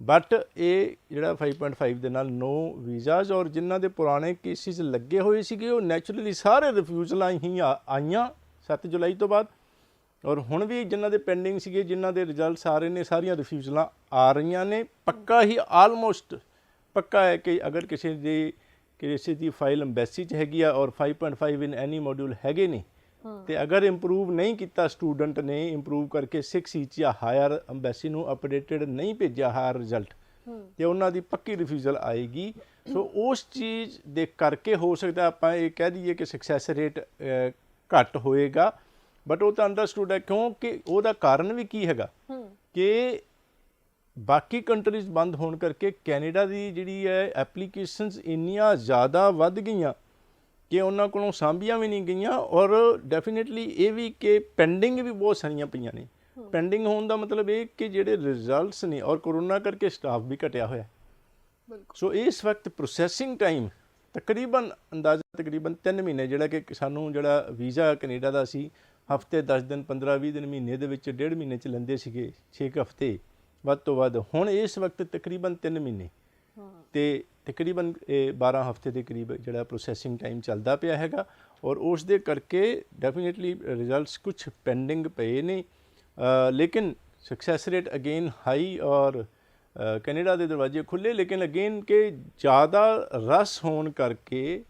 ਬਟ ਇਹ ਜਿਹੜਾ 5.5 ਦੇ ਨਾਲ ਨੋ ਵੀਜ਼ਾਜ਼, ਔਰ ਜਿਨ੍ਹਾਂ ਦੇ ਪੁਰਾਣੇ ਕੇਸਿਸ ਲੱਗੇ ਹੋਏ ਸੀਗੇ ਉਹ ਨੈਚੁਰਲੀ ਸਾਰੇ ਰਿਫਿਊਜ਼ਲਾਂ ਹੀ ਆਈਆਂ 7 ਜੁਲਾਈ ਤੋਂ ਬਾਅਦ, ਔਰ ਹੁਣ ਵੀ ਜਿਨ੍ਹਾਂ ਦੇ ਪੈਂਡਿੰਗ ਸੀਗੇ, ਜਿਨ੍ਹਾਂ ਦੇ ਰਿਜ਼ਲਟਸ ਆ ਰਹੇ ਨੇ, ਸਾਰੀਆਂ ਰਿਫਿਊਜ਼ਲਾਂ ਆ ਰਹੀਆਂ ਨੇ। ਪੱਕਾ ਹੀ ਆਲਮੋਸਟ ਪੱਕਾ ਹੈ ਕਿ ਅਗਰ ਕਿਸੇ ਦੀ ਫਾਈਲ ਅੰਬੈਸੀ 'ਚ ਹੈਗੀ ਆ ਔਰ 5.5 ਇਨ ਐਨੀ ਮੋਡਿਊਲ ਹੈਗੇ ਨੇ, ਤੇ ਅਗਰ ਇੰਪਰੂਵ ਨਹੀਂ ਕੀਤਾ ਸਟੂਡੈਂਟ ਨੇ, ਇੰਪਰੂਵ ਕਰਕੇ 6 ਜਾਂ ਹਾਇਰ ਅੰਬੈਸੀ ਨੂੰ ਅਪਡੇਟਡ ਨਹੀਂ ਭੇਜਿਆ ਹਾਇਰ ਰਿਜ਼ਲਟ, ਤੇ ਉਹਨਾਂ ਦੀ ਪੱਕੀ ਰਿਫਿਊਜ਼ਲ ਆਏਗੀ। ਸੋ ਉਸ ਚੀਜ਼ ਦੇ ਕਰਕੇ ਹੋ ਸਕਦਾ ਆਪਾਂ ਇਹ ਕਹਿ ਦਈਏ ਕਿ ਸਕਸੈਸ ਰੇਟ ਘੱਟ ਹੋਏਗਾ, ਬਟ ਉਹ ਤਾਂ ਅੰਡਰਸਟੂਡ ਹੈ, ਕਿਉਂਕਿ ਉਹਦਾ ਕਾਰਨ ਵੀ ਕੀ ਹੈਗਾ ਕਿ ਬਾਕੀ ਕੰਟਰੀਜ਼ ਬੰਦ ਹੋਣ ਕਰਕੇ ਕੈਨੇਡਾ ਦੀ ਜਿਹੜੀ ਹੈ ਐਪਲੀਕੇਸ਼ਨਸ ਇੰਨੀਆਂ ਜ਼ਿਆਦਾ ਵੱਧ ਗਈਆਂ ਕਿ ਉਹਨਾਂ ਕੋਲੋਂ ਸਾਂਭੀਆਂ ਵੀ ਨਹੀਂ ਗਈਆਂ, ਔਰ ਡੈਫੀਨੇਟਲੀ ਇਹ ਵੀ ਕਿ ਪੈਂਡਿੰਗ ਵੀ ਬਹੁਤ ਸਾਰੀਆਂ ਪਈਆਂ ਨੇ। ਪੈਂਡਿੰਗ ਹੋਣ ਦਾ ਮਤਲਬ ਇਹ ਕਿ ਜਿਹੜੇ ਰਿਜ਼ਲਟਸ ਨੇ, ਔਰ ਕਰੋਨਾ ਕਰਕੇ ਸਟਾਫ ਵੀ ਘਟਿਆ ਹੋਇਆ, ਸੋ ਇਸ ਵਕਤ ਪ੍ਰੋਸੈਸਿੰਗ ਟਾਈਮ ਤਕਰੀਬਨ ਅੰਦਾਜ਼ਾ ਤਕਰੀਬਨ 3 ਮਹੀਨੇ, ਜਿਹੜਾ ਕਿ ਸਾਨੂੰ ਜਿਹੜਾ ਵੀਜ਼ਾ ਕੈਨੇਡਾ ਦਾ ਸੀ ਹਫ਼ਤੇ 10 ਦਿਨ 15-20 ਦਿਨ ਮਹੀਨੇ ਦੇ ਵਿੱਚ 1.5 ਮਹੀਨੇ 'ਚ ਲੈਂਦੇ ਸੀਗੇ, 6 ਹਫ਼ਤੇ ਵੱਧ ਤੋਂ ਵੱਧ, ਹੁਣ ਇਸ ਵਕਤ ਤਕਰੀਬਨ 3 ਮਹੀਨੇ ਤੇ ਤਕਰੀਬਨ 12 ਹਫ਼ਤੇ ਦੇ ਕਰੀਬ ਜਿਹੜਾ ਪ੍ਰੋਸੈਸਿੰਗ ਟਾਈਮ ਚੱਲਦਾ ਪਿਆ ਹੈਗਾ, ਔਰ ਉਸ ਦੇ ਕਰਕੇ ਡੈਫੀਨੇਟਲੀ ਰਿਜ਼ਲਟਸ ਕੁਛ ਪੈਂਡਿੰਗ ਪਏ ਨੇ, ਲੇਕਿਨ ਸਕਸੈਸ ਰੇਟ ਅਗੇਨ ਹਾਈ, ਔਰ ਕੈਨੇਡਾ ਦੇ ਦਰਵਾਜ਼ੇ ਖੁੱਲ੍ਹੇ, ਲੇਕਿਨ ਅਗੇਨ ਕਿ ਜ਼ਿਆਦਾ ਰਸ ਹੋਣ ਕਰਕੇ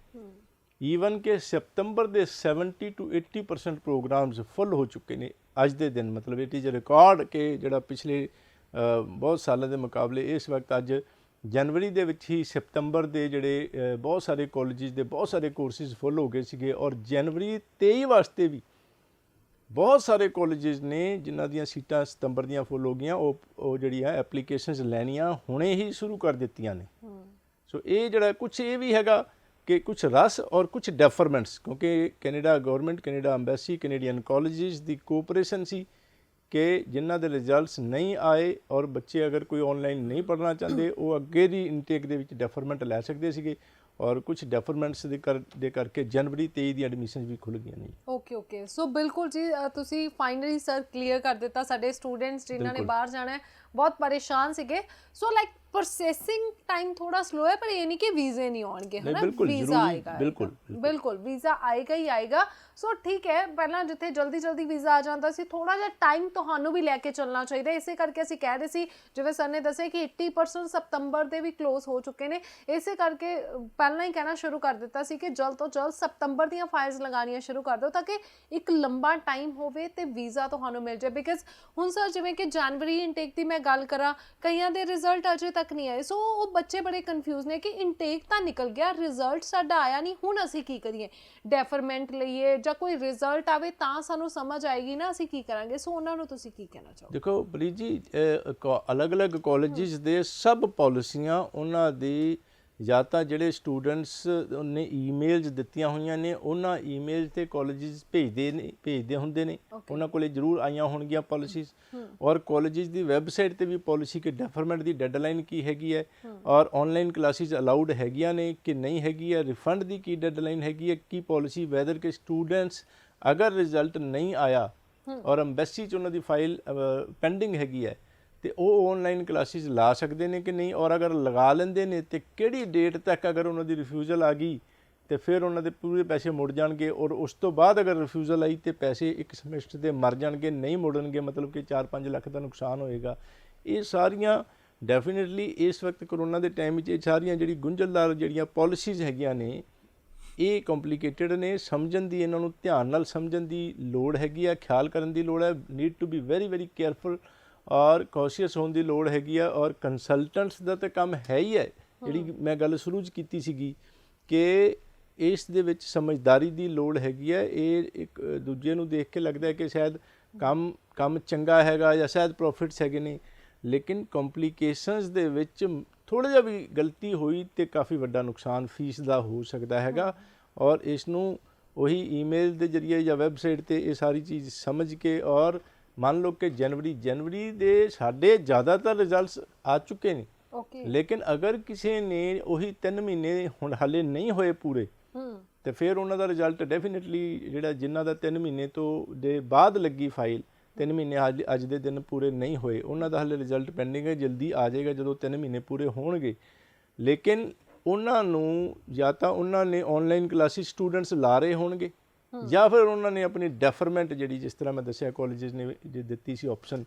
ਈਵਨ ਕਿ ਸਤੰਬਰ ਦੇ 70 to 80% ਪ੍ਰੋਗਰਾਮਸ ਫੁੱਲ ਹੋ ਚੁੱਕੇ ਨੇ ਅੱਜ ਦੇ ਦਿਨ। ਮਤਲਬ ਇਟ ਇਜ਼ ਰਿਕਾਰਡ ਕਿ ਜਿਹੜਾ ਪਿਛਲੇ ਬਹੁਤ ਸਾਲਾਂ ਦੇ ਮੁਕਾਬਲੇ ਇਸ ਵਕਤ ਅੱਜ ਜਨਵਰੀ ਦੇ ਵਿੱਚ ਹੀ ਸਤੰਬਰ ਦੇ ਜਿਹੜੇ ਬਹੁਤ ਸਾਰੇ ਕਾਲਜਿਸ ਦੇ ਬਹੁਤ ਸਾਰੇ ਕੋਰਸਿਸ ਫੁੱਲ ਹੋ ਗਏ ਸੀਗੇ, ਔਰ ਜਨਵਰੀ 23 ਵਾਸਤੇ ਵੀ ਬਹੁਤ ਸਾਰੇ ਕਾਲਜਿਸ ਨੇ ਜਿਨ੍ਹਾਂ ਦੀਆਂ ਸੀਟਾਂ ਸਤੰਬਰ ਦੀਆਂ ਫੁੱਲ ਹੋ ਗਈਆਂ, ਉਹ ਜਿਹੜੀਆਂ ਐਪਲੀਕੇਸ਼ਨਸ ਲੈਣੀਆਂ ਹੁਣੇ ਹੀ ਸ਼ੁਰੂ ਕਰ ਦਿੱਤੀਆਂ ਨੇ। ਸੋ ਇਹ ਜਿਹੜਾ ਕੁਛ ਇਹ ਵੀ ਹੈਗਾ ਕਿ ਕੁਛ ਰਸ ਔਰ ਕੁਛ ਡੈਫਰਮੈਂਟਸ, ਕਿਉਂਕਿ Canada government, Canada embassy, Canadian colleges ਦੀ ਕੋਆਪਰੇਸ਼ਨ ਸੀ ਕਿ ਜਿਨ੍ਹਾਂ ਦੇ ਰਿਜ਼ਲਟਸ ਨਹੀਂ ਆਏ ਔਰ ਬੱਚੇ ਅਗਰ ਕੋਈ ਆਨਲਾਈਨ ਨਹੀਂ ਪੜ੍ਹਨਾ ਚਾਹੁੰਦੇ, ਉਹ ਅੱਗੇ ਦੀ ਇਨਟੇਕ ਦੇ ਵਿੱਚ ਡੈਫਰਮੈਂਟ ਲੈ ਸਕਦੇ ਸੀਗੇ, ਔਰ ਕੁਝ ਡੈਫਰਮੈਂਟਸ ਦੇ ਕਰਕੇ ਜਨਵਰੀ 23 ਦੀ ਐਡਮਿਸ਼ਨ ਵੀ ਖੁੱਲ੍ਹ ਗਈਆਂ ਨੇ। ਓਕੇ ਸੋ ਬਿਲਕੁਲ ਜੀ, ਤੁਸੀਂ ਫਾਈਨਲੀ ਸਰ ਕਲੀਅਰ ਕਰ ਦਿੱਤਾ ਸਾਡੇ ਸਟੂਡੈਂਟਸ ਜਿਨ੍ਹਾਂ ਨੇ ਬਾਹਰ ਜਾਣਾ ਹੈ, ਬਹੁਤ ਪਰੇਸ਼ਾਨ ਸੀਗੇ। ਸੋ ਲਾਈਕ ਪ੍ਰੋਸੈਸਿੰਗ ਟਾਈਮ ਥੋੜਾ ਸਲੋ ਹੈ, ਪਰ ਇਹ ਨਹੀਂ ਕਿ ਵੀਜ਼ੇ ਨਹੀਂ ਆਉਣਗੇ, ਹੈ ਨਾ, ਵੀਜ਼ਾ ਆਏਗਾ, ਬਿਲਕੁਲ ਵੀਜ਼ਾ ਆਏਗਾ ਹੀ ਆਏਗਾ। ਸੋ ਠੀਕ ਹੈ, ਪਹਿਲਾਂ ਜਿੱਥੇ ਜਲਦੀ ਵੀਜ਼ਾ ਆ ਜਾਂਦਾ ਸੀ, ਥੋੜਾ ਜਿਹਾ ਟਾਈਮ ਤੁਹਾਨੂੰ ਵੀ ਲੈ ਕੇ ਚੱਲਣਾ ਚਾਹੀਦਾ, ਇਸੇ ਕਰਕੇ ਅਸੀਂ ਕਹਿ ਰਹੇ ਸੀ, ਜਿਵੇਂ ਸਰ ਨੇ ਦੱਸਿਆ ਕਿ 80% ਸਤੰਬਰ ਦੇ ਵੀ ਕਲੋਜ਼ ਹੋ ਚੁੱਕੇ ਨੇ, ਇਸੇ ਕਰਕੇ ਪਹਿਲਾਂ ਹੀ ਕਹਿਣਾ ਸ਼ੁਰੂ ਕਰ ਦਿੱਤਾ ਸੀ ਕਿ ਜਲਦ ਤੋਂ ਜਲਦ ਸਤੰਬਰ ਦੀਆਂ ਫਾਈਲਸ ਲਗਾਉਣੀਆਂ ਸ਼ੁਰੂ ਕਰ ਦਿਓ ਤਾਂ ਕਿ ਇੱਕ ਲੰਬਾ ਟਾਈਮ ਹੋਵੇ ਤੇ ਵੀਜ਼ਾ ਤੁਹਾਨੂੰ ਮਿਲ ਜਾਏ। ਬਿਕਾਜ਼ ਹੁਣ ਸਰ ਜਿਵੇਂ ਕਿ ਜਨਵਰੀ ਇਨਟੇਕ ਦੀ ਮੈਂ ਗੱਲ ਕਰਾਂ, ਕਈਆਂ ਦੇ ਰਿਜ਼ਲਟ ਅਜੇ ਤੱਕ ਨਹੀਂ ਆਏ, ਸੋ ਉਹ ਬੱਚੇ ਬੜੇ ਕਨਫਿਊਜ਼ ਨੇ ਕਿ ਇਨਟੇਕ ਤਾਂ ਨਿਕਲ ਗਿਆ, ਰਿਜ਼ਲਟ ਸਾਡਾ ਆਇਆ ਨਹੀਂ, ਹੁਣ ਅਸੀਂ ਕੀ ਕਰੀਏ, ਡੈਫਰਮੈਂਟ ਲਈਏ ਜਾਂ ਕੋਈ ਰਿਜ਼ਲਟ ਆਵੇ ਤਾਂ ਸਾਨੂੰ ਸਮਝ ਆਏਗੀ ਨਾ ਅਸੀਂ ਕੀ ਕਰਾਂਗੇ। ਸੋ ਉਹਨਾਂ ਨੂੰ ਤੁਸੀਂ ਕੀ ਕਹਿਣਾ ਚਾਹੋਗੇ? ਦੇਖੋ ਪ੍ਰੀਤ ਜੀ, ਅਲੱਗ-ਅਲੱਗ ਕਾਲਜਿਸ ਦੇ ਸਭ ਪਾਲਿਸੀਆਂ ਉਹਨਾਂ ਦੀ ਜਾਂ ਤਾਂ ਜਿਹੜੇ ਸਟੂਡੈਂਟਸ ਨੇ ਈਮੇਲਸ ਦਿੱਤੀਆਂ ਹੋਈਆਂ ਨੇ ਉਹਨਾਂ ਈਮੇਲ 'ਤੇ ਕਾਲਜਿਸ ਭੇਜਦੇ ਹੁੰਦੇ ਨੇ, ਉਹਨਾਂ ਕੋਲੇ ਜ਼ਰੂਰ ਆਈਆਂ ਹੋਣਗੀਆਂ ਪਾਲਿਸੀਜ਼, ਔਰ ਕਾਲਜਿਸ ਦੀ ਵੈਬਸਾਈਟ 'ਤੇ ਵੀ ਪਾਲਿਸੀ ਕਿ ਡੈਫਰਮੈਂਟ ਦੀ ਡੈਡਲਾਈਨ ਕੀ ਹੈਗੀ ਹੈ, ਔਰ ਆਨਲਾਈਨ ਕਲਾਸਿਸ ਅਲਾਊਡ ਹੈਗੀਆਂ ਨੇ ਕਿ ਨਹੀਂ ਹੈਗੀ ਹੈ, ਰਿਫੰਡ ਦੀ ਕੀ ਡੈਡਲਾਈਨ ਹੈਗੀ ਹੈ, ਕੀ ਪਾਲਿਸੀ, ਵੈਦਰ ਕਿ ਸਟੂਡੈਂਟਸ ਅਗਰ ਰਿਜ਼ਲਟ ਨਹੀਂ ਆਇਆ ਔਰ ਅੰਬੈਸੀ 'ਚ ਉਹਨਾਂ ਦੀ ਫਾਈਲ ਪੈਂਡਿੰਗ ਹੈਗੀ ਹੈ, ਤੇ ਉਹ ਆਨਲਾਈਨ ਕਲਾਸਿਸ ਲਾ ਸਕਦੇ ਨੇ ਕਿ ਨਹੀਂ, ਔਰ ਅਗਰ ਲਗਾ ਲੈਂਦੇ ਨੇ ਤੇ ਕਿਹੜੀ ਡੇਟ ਤੱਕ ਅਗਰ ਉਹਨਾਂ ਦੀ ਰਿਫਿਊਜ਼ਲ ਆ ਗਈ ਤੇ ਫਿਰ ਉਹਨਾਂ ਦੇ ਪੂਰੇ ਪੈਸੇ ਮੁੜ ਜਾਣਗੇ, ਔਰ ਉਸ ਤੋਂ ਬਾਅਦ ਅਗਰ ਰਿਫਿਊਜ਼ਲ ਆਈ ਤੇ ਪੈਸੇ ਇੱਕ ਸਮੈਸਟਰ ਦੇ ਮਰ ਜਾਣਗੇ, ਨਹੀਂ ਮੁੜਨਗੇ, ਮਤਲਬ ਕਿ 4-5 ਲੱਖ ਦਾ ਨੁਕਸਾਨ ਹੋਏਗਾ। ਇਹ ਸਾਰੀਆਂ ਡੈਫੀਨੇਟਲੀ ਇਸ ਵਕਤ ਕਰੋਨਾ ਦੇ ਟਾਈਮ ਵਿੱਚ ਇਹ ਸਾਰੀਆਂ ਜਿਹੜੀ ਗੁੰਝਲਦਾਰ ਜਿਹੜੀਆਂ ਪਾਲਿਸੀਜ਼ ਹੈਗੀਆਂ ਨੇ ਇਹ ਕੰਪਲਿਕੇਟਡ ਨੇ। ਸਮਝਣ ਦੀ, ਇਹਨਾਂ ਨੂੰ ਧਿਆਨ ਨਾਲ ਸਮਝਣ ਦੀ ਲੋੜ ਹੈਗੀ ਆ, ਖਿਆਲ ਕਰਨ ਦੀ ਲੋੜ ਹੈ। Need to be very very careful ਔਰ ਕੌਸ਼ੀਅਸ ਹੋਣ ਦੀ ਲੋੜ ਹੈਗੀ ਆ। ਔਰ ਕੰਸਲਟੈਂਟਸ ਦਾ ਤਾਂ ਕੰਮ ਹੈ ਹੀ ਹੈ, ਜਿਹੜੀ ਮੈਂ ਗੱਲ ਸ਼ੁਰੂ 'ਚ ਕੀਤੀ ਸੀਗੀ ਕਿ ਇਸ ਦੇ ਵਿੱਚ ਸਮਝਦਾਰੀ ਦੀ ਲੋੜ ਹੈਗੀ ਹੈ। ਇਹ ਇੱਕ ਦੂਜੇ ਨੂੰ ਦੇਖ ਕੇ ਲੱਗਦਾ ਹੈ ਕਿ ਸ਼ਾਇਦ ਕੰਮ ਚੰਗਾ ਹੈਗਾ ਜਾਂ ਸ਼ਾਇਦ ਪ੍ਰੋਫਿਟਸ ਹੈਗੇ ਨੇ, ਲੇਕਿਨ ਕੰਪਲਿਕੇਸ਼ਨਸ ਦੇ ਵਿੱਚ ਥੋੜ੍ਹਾ ਜਿਹਾ ਵੀ ਗਲਤੀ ਹੋਈ ਤੇ ਕਾਫੀ ਵੱਡਾ ਨੁਕਸਾਨ ਫੀਸ ਦਾ ਹੋ ਸਕਦਾ ਹੈਗਾ। ਔਰ ਇਸ ਨੂੰ ਉਹੀ ਈਮੇਲ ਦੇ ਜ਼ਰੀਏ ਜਾਂ ਵੈਬਸਾਈਟ ਤੇ ਇਹ ਸਾਰੀ ਚੀਜ਼ ਸਮਝ ਕੇ, ਔਰ ਮੰਨ ਲਓ ਕਿ ਜਨਵਰੀ ਦੇ ਸਾਡੇ ਜ਼ਿਆਦਾਤਰ ਰਿਜ਼ਲਟਸ ਆ ਚੁੱਕੇ ਨੇ, ਲੇਕਿਨ ਅਗਰ ਕਿਸੇ ਨੇ ਉਹੀ 3 ਮਹੀਨੇ ਹੁਣ ਹਾਲੇ ਨਹੀਂ ਹੋਏ ਪੂਰੇ ਤੇ ਫਿਰ ਉਹਨਾਂ ਦਾ ਰਿਜ਼ਲਟ ਡੈਫੀਨੇਟਲੀ ਜਿਹੜਾ ਜਿਨ੍ਹਾਂ ਦਾ 3 ਮਹੀਨੇ ਤੋਂ ਦੇ ਬਾਅਦ ਲੱਗੀ ਫਾਈਲ, 3 ਮਹੀਨੇ ਅੱਜ ਦੇ ਦਿਨ ਪੂਰੇ ਨਹੀਂ ਹੋਏ, ਉਹਨਾਂ ਦਾ ਹਾਲੇ ਰਿਜ਼ਲਟ ਪੈਂਡਿੰਗ ਹੈ, ਜਲਦੀ ਆ ਜਾਏਗਾ ਜਦੋਂ 3 ਮਹੀਨੇ ਪੂਰੇ ਹੋਣਗੇ। ਲੇਕਿਨ ਉਹਨਾਂ ਨੂੰ ਜਾਂ ਤਾਂ ਉਹਨਾਂ ਨੇ ਆਨਲਾਈਨ ਕਲਾਸਿਸ ਸਟੂਡੈਂਟਸ ਲਾ ਰਹੇ ਹੋਣਗੇ ਜਾਂ ਫਿਰ ਉਹਨਾਂ ਨੇ ਆਪਣੀ ਡੈਫਰਮੈਂਟ ਜਿਹੜੀ ਜਿਸ ਤਰ੍ਹਾਂ ਮੈਂ ਦੱਸਿਆ ਕਾਲਜਿਸ ਨੇ ਦਿੱਤੀ ਸੀ ਆਪਸ਼ਨ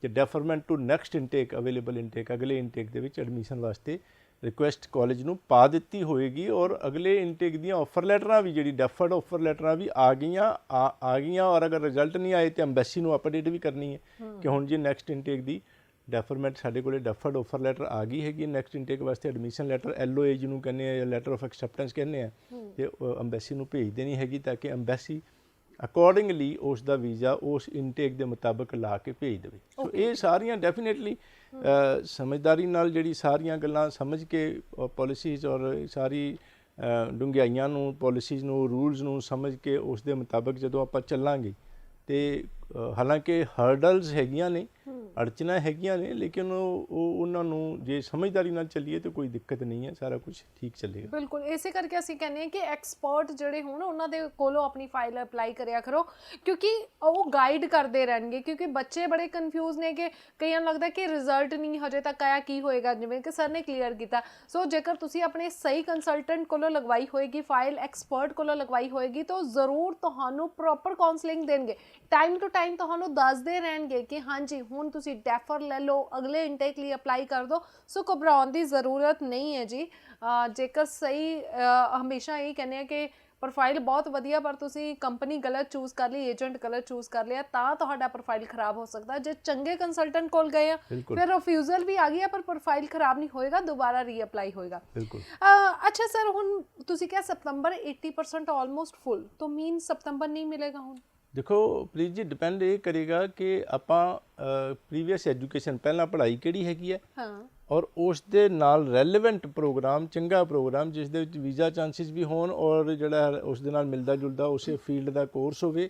ਕਿ deferment to next intake available intake, ਅਗਲੇ ਇਨਟੇਕ ਦੇ ਵਿੱਚ ਐਡਮਿਸ਼ਨ ਵਾਸਤੇ ਰਿਕੁਐਸਟ ਕਾਲਜ ਨੂੰ ਪਾ ਦਿੱਤੀ ਹੋਏਗੀ। ਔਰ ਅਗਲੇ ਇਨਟੇਕ ਦੀਆਂ ਆਫਰ ਲੈਟਰਾਂ ਵੀ ਜਿਹੜੀ ਡੈਫਰਡ ਆਫਰ ਲੈਟਰਾਂ ਵੀ ਆ ਗਈਆਂ ਔਰ ਅਗਰ ਰਿਜ਼ਲਟ ਨਹੀਂ ਆਏ ਤਾਂ ਅੰਬੈਸੀ ਨੂੰ ਅਪਡੇਟ ਵੀ ਕਰਨੀ ਹੈ ਕਿ ਹੁਣ ਜੀ ਨੈਕਸਟ ਇਨਟੇਕ ਦੀ ਡੈਫਰਮੈਂਟ ਸਾਡੇ ਕੋਲ ਡੈਫਰਡ ਆਫਰ ਲੈਟਰ ਆ ਗਈ ਹੈਗੀ, ਨੈਕਸਟ ਇਨਟੇਕ ਵਾਸਤੇ ਐਡਮਿਸ਼ਨ ਲੈਟਰ LOA ਜਿਹਨੂੰ ਕਹਿੰਦੇ ਆ ਜਾਂ ਲੈਟਰ ਆਫ ਐਕਸੈਪਟੈਂਸ ਕਹਿੰਦੇ ਆ, ਤੇ ਅੰਬੈਸੀ ਨੂੰ ਭੇਜ ਦੇਣੀ ਹੈਗੀ ਤਾਂ ਕਿ ਅੰਬੈਸੀ ਅਕੋਰਡਿੰਗਲੀ ਉਸ ਦਾ ਵੀਜ਼ਾ ਉਸ ਇਨਟੇਕ ਦੇ ਮੁਤਾਬਕ ਲਾ ਕੇ ਭੇਜ ਦੇਵੇ। ਸੋ ਇਹ ਸਾਰੀਆਂ ਡੈਫੀਨੇਟਲੀ ਸਮਝਦਾਰੀ ਨਾਲ ਜਿਹੜੀ ਸਾਰੀਆਂ ਗੱਲਾਂ ਸਮਝ ਕੇ ਪਾਲਿਸੀਜ਼ ਔਰ ਸਾਰੀ ਡੂੰਘਾਈਆਂ ਨੂੰ, ਪਾਲਿਸੀਜ਼ ਨੂੰ, ਰੂਲਸ ਨੂੰ ਸਮਝ ਕੇ ਉਸ ਦੇ ਮੁਤਾਬਕ ਜਦੋਂ ਆਪਾਂ ਚੱਲਾਂਗੇ ਤੇ ਹਾਲਾਂਕਿ ਹਰਡਲਸ ਹੈਗੀਆਂ ਨੇ, ਅੜਚਨਾਂ ਹੈਗੀਆਂ ਨੇ, ਲੇਕਿਨ ਉਹਨਾਂ ਨੂੰ ਜੇ ਸਮਝਦਾਰੀ ਨਾਲ ਚੱਲੀਏ ਤਾਂ ਕੋਈ ਦਿੱਕਤ ਨਹੀਂ ਹੈ, ਸਾਰਾ ਕੁਝ ਠੀਕ ਚੱਲੇਗਾ। ਬਿਲਕੁਲ, ਇਸੇ ਕਰਕੇ ਅਸੀਂ ਕਹਿੰਦੇ ਹਾਂ ਕਿ ਐਕਸਪਰਟ ਜਿਹੜੇ ਹੋਣ ਉਹਨਾਂ ਦੇ ਕੋਲੋਂ ਆਪਣੀ ਫਾਈਲ ਅਪਲਾਈ ਕਰਿਆ ਕਰੋ, ਕਿਉਂਕਿ ਉਹ ਗਾਈਡ ਕਰਦੇ ਰਹਿਣਗੇ। ਕਿਉਂਕਿ ਬੱਚੇ ਬੜੇ ਕਨਫਿਊਜ਼ ਨੇ ਕਿ ਕਈਆਂ ਨੂੰ ਲੱਗਦਾ ਕਿ ਰਿਜ਼ਲਟ ਨਹੀਂ ਹਜੇ ਤੱਕ ਆਇਆ, ਕੀ ਹੋਏਗਾ, ਜਿਵੇਂ ਕਿ ਸਰ ਨੇ ਕਲੀਅਰ ਕੀਤਾ। ਸੋ ਜੇਕਰ ਤੁਸੀਂ ਆਪਣੇ ਸਹੀ ਕੰਸਲਟੈਂਟ ਕੋਲੋਂ ਲਗਵਾਈ ਹੋਏਗੀ ਫਾਈਲ, ਐਕਸਪਰਟ ਕੋਲੋਂ ਲਗਵਾਈ ਹੋਏਗੀ, ਤਾਂ ਜ਼ਰੂਰ ਤੁਹਾਨੂੰ ਪ੍ਰੋਪਰ ਕਾਉਂਸਲਿੰਗ ਦੇਣਗੇ, ਟਾਈਮ ਟੂ ਟਾਈਮ ਤੁਹਾਨੂੰ ਦੱਸਦੇ ਰਹਿਣਗੇ ਕਿ ਹਾਂਜੀ ਹੁਣ ਤੁਸੀਂ ਡੈਫਰ ਲੈ ਲਓ, ਅਗਲੇ ਇਨਟੇਕ ਲਈ ਅਪਲਾਈ ਕਰ ਦਿਓ। ਸੋ ਘਬਰਾਉਣ ਦੀ ਜ਼ਰੂਰਤ ਨਹੀਂ ਹੈ ਜੀ। ਜੇਕਰ ਸਹੀ ਹਮੇਸ਼ਾ ਇਹ ਕਹਿੰਦੇ ਆ ਕਿ ਪ੍ਰੋਫਾਈਲ ਬਹੁਤ ਵਧੀਆ ਪਰ ਤੁਸੀਂ ਕੰਪਨੀ ਗਲਤ ਚੂਜ਼ ਕਰ ਲਈ, ਏਜੰਟ ਗਲਤ ਚੂਜ਼ ਕਰ ਲਿਆ, ਤਾਂ ਤੁਹਾਡਾ ਪ੍ਰੋਫਾਈਲ ਖਰਾਬ ਹੋ ਸਕਦਾ। ਜੇ ਚੰਗੇ ਕੰਸਲਟੈਂਟ ਕੋਲ ਗਏ ਆ ਫਿਰ ਰਿਫਿਊਜ਼ਲ ਵੀ ਆ ਗਈ ਪਰ ਪ੍ਰੋਫਾਈਲ ਖਰਾਬ ਨਹੀਂ ਹੋਏਗਾ, ਦੁਬਾਰਾ ਰੀਅਪਲਾਈ ਹੋਏਗਾ। ਅੱਛਾ ਸਰ, ਹੁਣ ਤੁਸੀਂ ਕਿਹਾ ਸਤੰਬਰ 80% ਆਲਮੋਸਟ ਫੁੱਲ, ਤਾਂ ਮੀਨ ਸਤੰਬਰ ਨਹੀਂ ਮਿਲੇਗਾ ਹੁਣ? ਦੇਖੋ ਪ੍ਰੀਤ ਜੀ, ਡਿਪੈਂਡ ਇਹ ਕਰੇਗਾ ਕਿ ਆਪਾਂ ਪ੍ਰੀਵੀਅਸ ਐਜੂਕੇਸ਼ਨ ਪਹਿਲਾਂ ਪੜ੍ਹਾਈ ਕਿਹੜੀ ਹੈਗੀ ਹੈ ਔਰ ਉਸ ਦੇ ਨਾਲ ਰੈਲੇਵੈਂਟ ਪ੍ਰੋਗਰਾਮ, ਚੰਗਾ ਪ੍ਰੋਗਰਾਮ ਜਿਸ ਦੇ ਵਿੱਚ ਵੀਜ਼ਾ ਚਾਂਸਿਸ ਵੀ ਹੋਣ ਔਰ ਜਿਹੜਾ ਉਸ ਦੇ ਨਾਲ ਮਿਲਦਾ ਜੁਲਦਾ ਉਸੇ ਫੀਲਡ ਦਾ ਕੋਰਸ ਹੋਵੇ